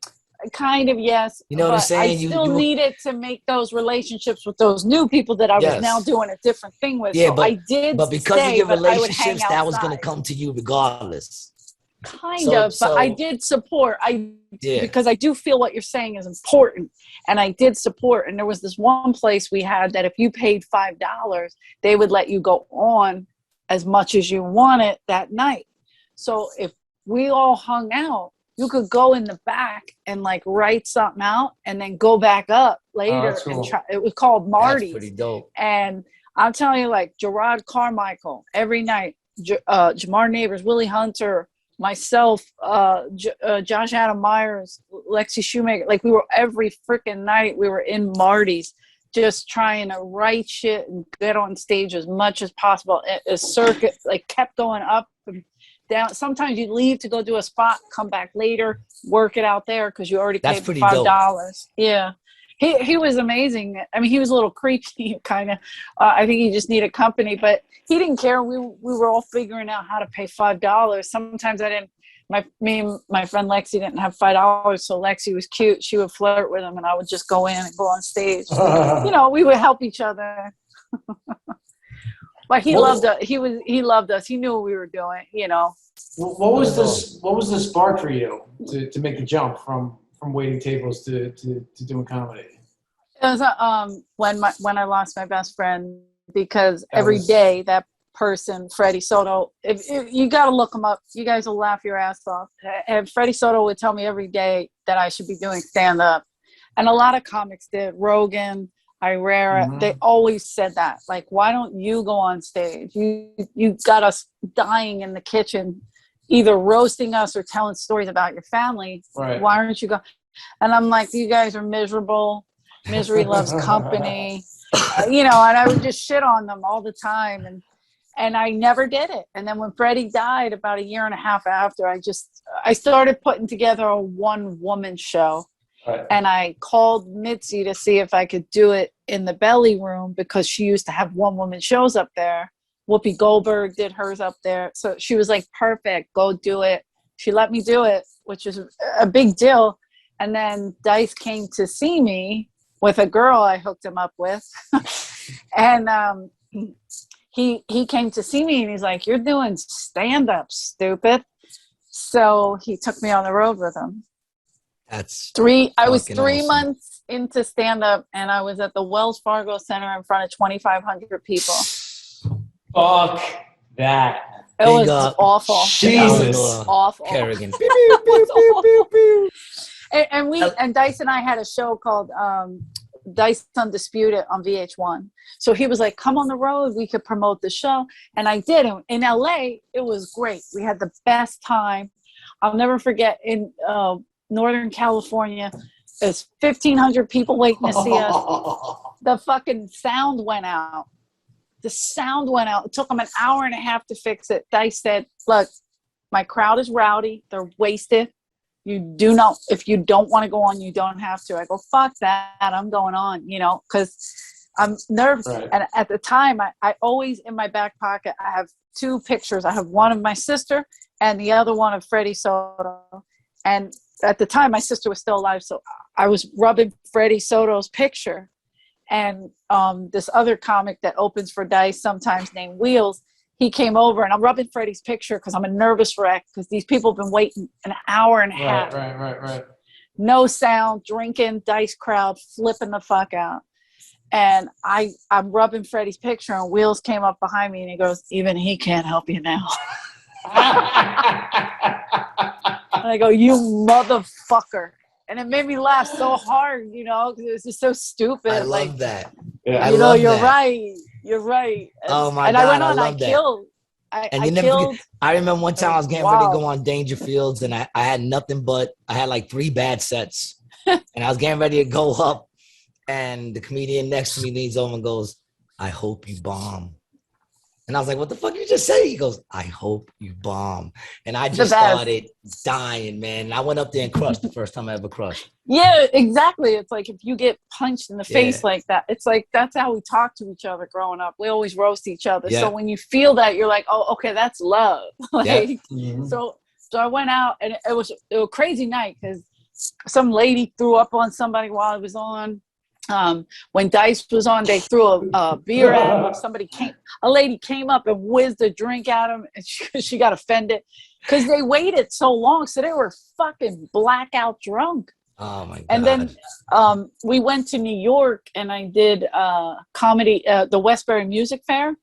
Kind of, yes. You know what I'm saying? I still needed to make those relationships with those new people that I was now doing a different thing with. Yeah, so I did. But because of your relationships, that was going to come to you regardless. Kind of, but I did support. Because I do feel what you're saying is important, and I did support. And there was this one place we had that if you paid $5, they would let you go on as much as you wanted that night. So if we all hung out, you could go in the back and like write something out and then go back up later and try. It was called Marty's. That's pretty dope. And I'm telling you, like Gerard Carmichael every night, Jamar Neighbors, Willie Hunter, myself, Josh Adam Myers, Lexi Shoemaker. Like we were every freaking night we were in Marty's, just trying to write shit and get on stage as much as possible. A circuit like kept going up and down. Sometimes you leave to go do a spot, come back later, work it out there because you already paid $5. Yeah. He was amazing. I mean, he was a little creepy, kind of. I think he just needed company, but he didn't care. We were all figuring out how to pay $5. Sometimes I didn't. Me and my friend Lexi didn't have $5, so Lexi was cute. She would flirt with him, and I would just go in and go on stage. You know, we would help each other. But he loved us. He loved us. He knew what we were doing. You know. What was this? What was the spark for you to make the jump from waiting tables to doing comedy? It was when I lost my best friend, because every day that person, Freddie Soto, if you got to look him up. You guys will laugh your ass off. And Freddie Soto would tell me every day that I should be doing stand up, and a lot of comics did. Rogan, Irera, they always said that. Like, why don't you go on stage? You got us dying in the kitchen, either roasting us or telling stories about your family. Right. Why aren't you go? And I'm like, you guys are miserable. Misery loves company. You know, and I would just shit on them all the time. And I never did it. And then when Freddie died about a year and a half after, I started putting together a one-woman show. Right. And I called Mitzi to see if I could do it in the belly room, because she used to have one-woman shows up there. Whoopi Goldberg did hers up there. So she was like, perfect, go do it. She let me do it, which is a big deal. And then Dice came to see me with a girl I hooked him up with. And he came to see me, and he's like, you're doing stand-up, stupid. So he took me on the road with him. That's I was 3 awesome. months into stand-up, and I was at the Wells Fargo Center in front of 2,500 people. Fuck that. It was awful. Jesus. Awful. Kerrigan. And Dice and I had a show called Dice Undisputed on VH1. So he was like, come on the road, we could promote the show. And I did. In LA, it was great. We had the best time. I'll never forget, in Northern California, there's 1,500 people waiting to see us. The fucking sound went out. The sound went out. It took them an hour and a half to fix it. Dice said, look, my crowd is rowdy. They're wasted. If you don't want to go on, you don't have to. I go, fuck that. I'm going on, you know, because I'm nervous. Right. And at the time, I always, in my back pocket, I have 2 pictures. I have one of my sister and the other one of Freddie Soto. And at the time, my sister was still alive. So I was rubbing Freddie Soto's picture. And this other comic that opens for Dice sometimes, named Wheels, he came over, and I'm rubbing Freddie's picture because I'm a nervous wreck, because these people have been waiting an hour and a half. Right. No sound, drinking, Dice crowd, flipping the fuck out. And I'm rubbing Freddie's picture, and Wheels came up behind me, and he goes, even he can't help you now. And I go, you motherfucker. And it made me laugh so hard, you know, because it was just so stupid. I love that. Yeah. You know, you're right. You're right. And, Oh my God, I went on. I love that. Killed. I remember one time I was getting ready to go on Dangerfields, and I had nothing but, I had like 3 bad sets, and I was getting ready to go up, and the comedian next to me leans over and goes, I hope you bomb. And I was like, what the fuck you just say? He goes, I hope you bomb. And I just started dying, man. And I went up there and crushed the first time I ever crushed. Yeah, exactly. It's like, if you get punched in the face like that, it's like, that's how we talk to each other growing up. We always roast each other. Yeah. So when you feel that, you're like, oh, okay, that's love. So I went out, and it was a crazy night, because some lady threw up on somebody while I was on. When Dice was on, they threw a beer at him. A lady came up and whizzed a drink at him, and she got offended because they waited so long. So they were fucking blackout drunk. Oh my God. And then we went to New York, and I did comedy, the Westbury Music Fair,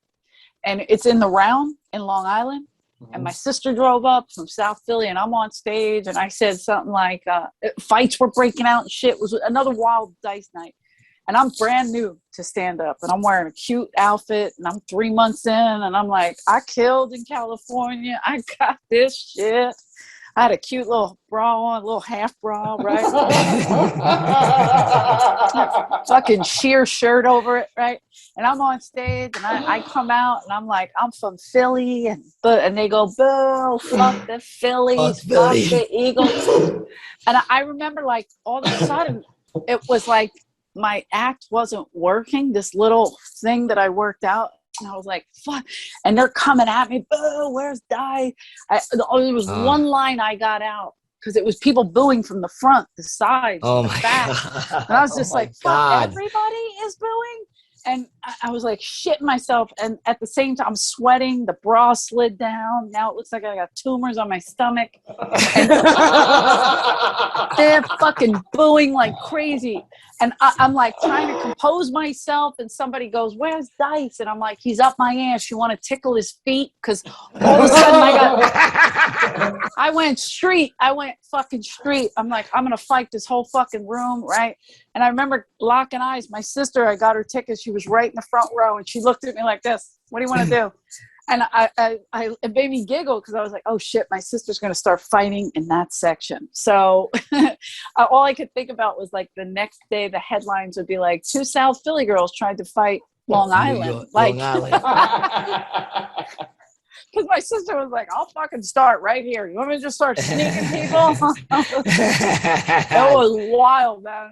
and it's in the Round in Long Island. And my sister drove up from South Philly, and I'm on stage, and I said something like, fights were breaking out and shit. It was another wild Dice night. And I'm brand new to stand up, and I'm wearing a cute outfit, and I'm 3 months in, and I'm like, I killed in California. I got this shit. I had a cute little bra on, a little half bra, right? Fucking sheer shirt over it, right? And I'm on stage, and I come out, and I'm like, I'm from Philly, and they go, boo, fuck the Phillies, fuck the Eagles. And I remember, like, all of a sudden, it was like, my act wasn't working, this little thing that I worked out. And I was like, fuck. And they're coming at me. Boo, where's Di? There was one line I got out because it was people booing from the front, the sides, the back. God. And I was just like, fuck, God. everybody is booing. And I was like shitting myself. And at the same time, I'm sweating. The bra slid down. Now it looks like I got tumors on my stomach. And they're fucking booing like crazy. And I'm like trying to compose myself. And somebody goes, where's Dice? And I'm like, he's up my ass. You want to tickle his feet? Because all of a sudden I went fucking street. I'm like, I'm going to fight this whole fucking room, right? And I remember locking eyes. My sister, I got her ticket. She was right in the front row. And she looked at me like this. What do you want to do? And it made me giggle because I was like, oh shit, my sister's going to start fighting in that section. So all I could think about was like the next day, the headlines would be like, 2 South Philly girls tried to fight Long Island. Long Island. Because my sister was like, I'll fucking start right here. You want me to just start sneaking people? It was wild, man.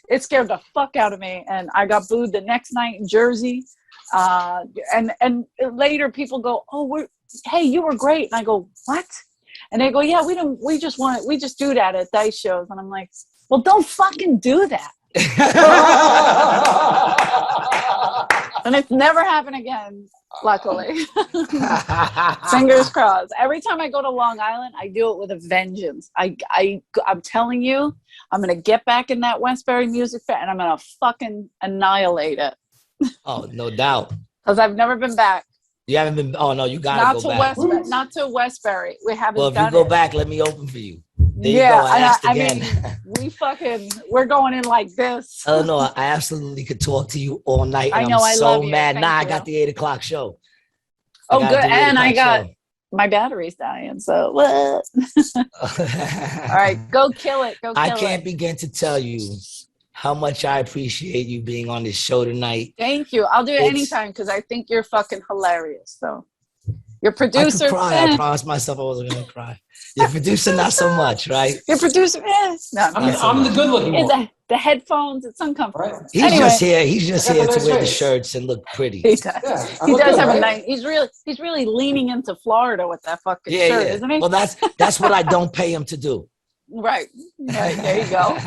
It scared the fuck out of me. And I got booed the next night in Jersey. And later people go, oh, hey, you were great. And I go, what? And they go, yeah, we just do that at Dice shows. And I'm like, well, don't fucking do that. And it's never happened again, luckily. Fingers crossed. Every time I go to Long Island, I do it with a vengeance. I'm telling you, I'm going to get back in that Westbury Music Fair and I'm going to fucking annihilate it. Oh, no doubt. Because I've never been back. You haven't been? Oh, no, you got to go back. Not to Westbury. We haven't done it. Well, if you go back, let me open for you. There you go. I asked again. I mean, we're going in like this. Eleanor, I absolutely could talk to you all night. And I know, I'm I so love you. mad. Thank I you. got the 8 o'clock show. Oh, good. And I got my battery's dying. So what? All right, go kill it. I can't begin to tell you how much I appreciate you being on this show tonight. Thank you. I'll do it anytime because I think you're fucking hilarious. So your producer. I could cry. I promised myself I wasn't going to cry. Your producer, not so much, right? Your producer, yes. No, I'm the good looking one. The headphones, it's uncomfortable. Right. He's just here to wear the shirts and look pretty. He does. Yeah, he does have a nice. He's really leaning into Florida with that fucking shirt, isn't he? Well, that's what I don't pay him to do. Right. There you go.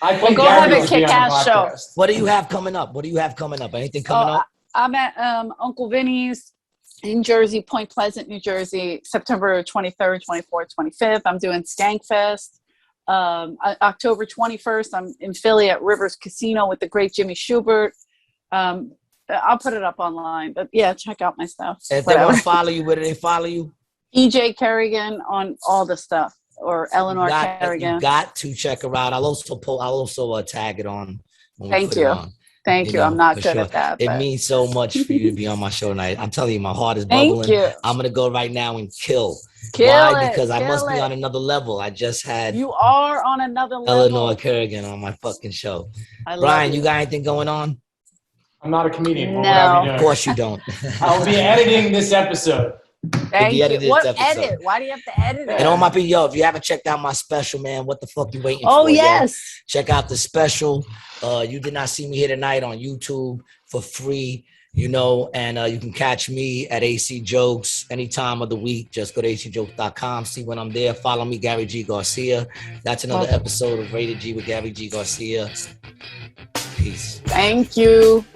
Well, go have a kick-ass show. What do you have coming up? Anything coming up? I'm at Uncle Vinny's in Jersey, Point Pleasant, New Jersey, September 23rd, 24th, 25th. I'm doing Skankfest. October 21st, I'm in Philly at Rivers Casino with the great Jimmy Schubert. I'll put it up online, but yeah, check out my stuff. If they want to follow you, where do they follow you? EJ Kerrigan on all the stuff, or Eleanor Kerrigan. You got to check her out. I'll also tag it on. Thank you. Thank you. I'm not good at that. It means so much for you to be on my show tonight. I'm telling you, my heart is bubbling. Thank you. I'm gonna go right now and kill. Why? Because I must be on another level. I just had you are on another level. Eleanor Kerrigan on my fucking show. Brian, you got anything going on? I'm not a comedian. No. Of course you don't. I'll be editing this episode. Thank you. What edit? Why do you have to edit it? And all my people, if you haven't checked out my special, man, what the fuck you waiting for? Oh, yes. Yo? Check out the special. You Did Not See Me Here Tonight on YouTube for free, and you can catch me at AC Jokes any time of the week. Just go to acjokes.com, see when I'm there. Follow me, Gary G. Garcia. That's another episode of Rated G with Gary G. Garcia. Peace. Thank you.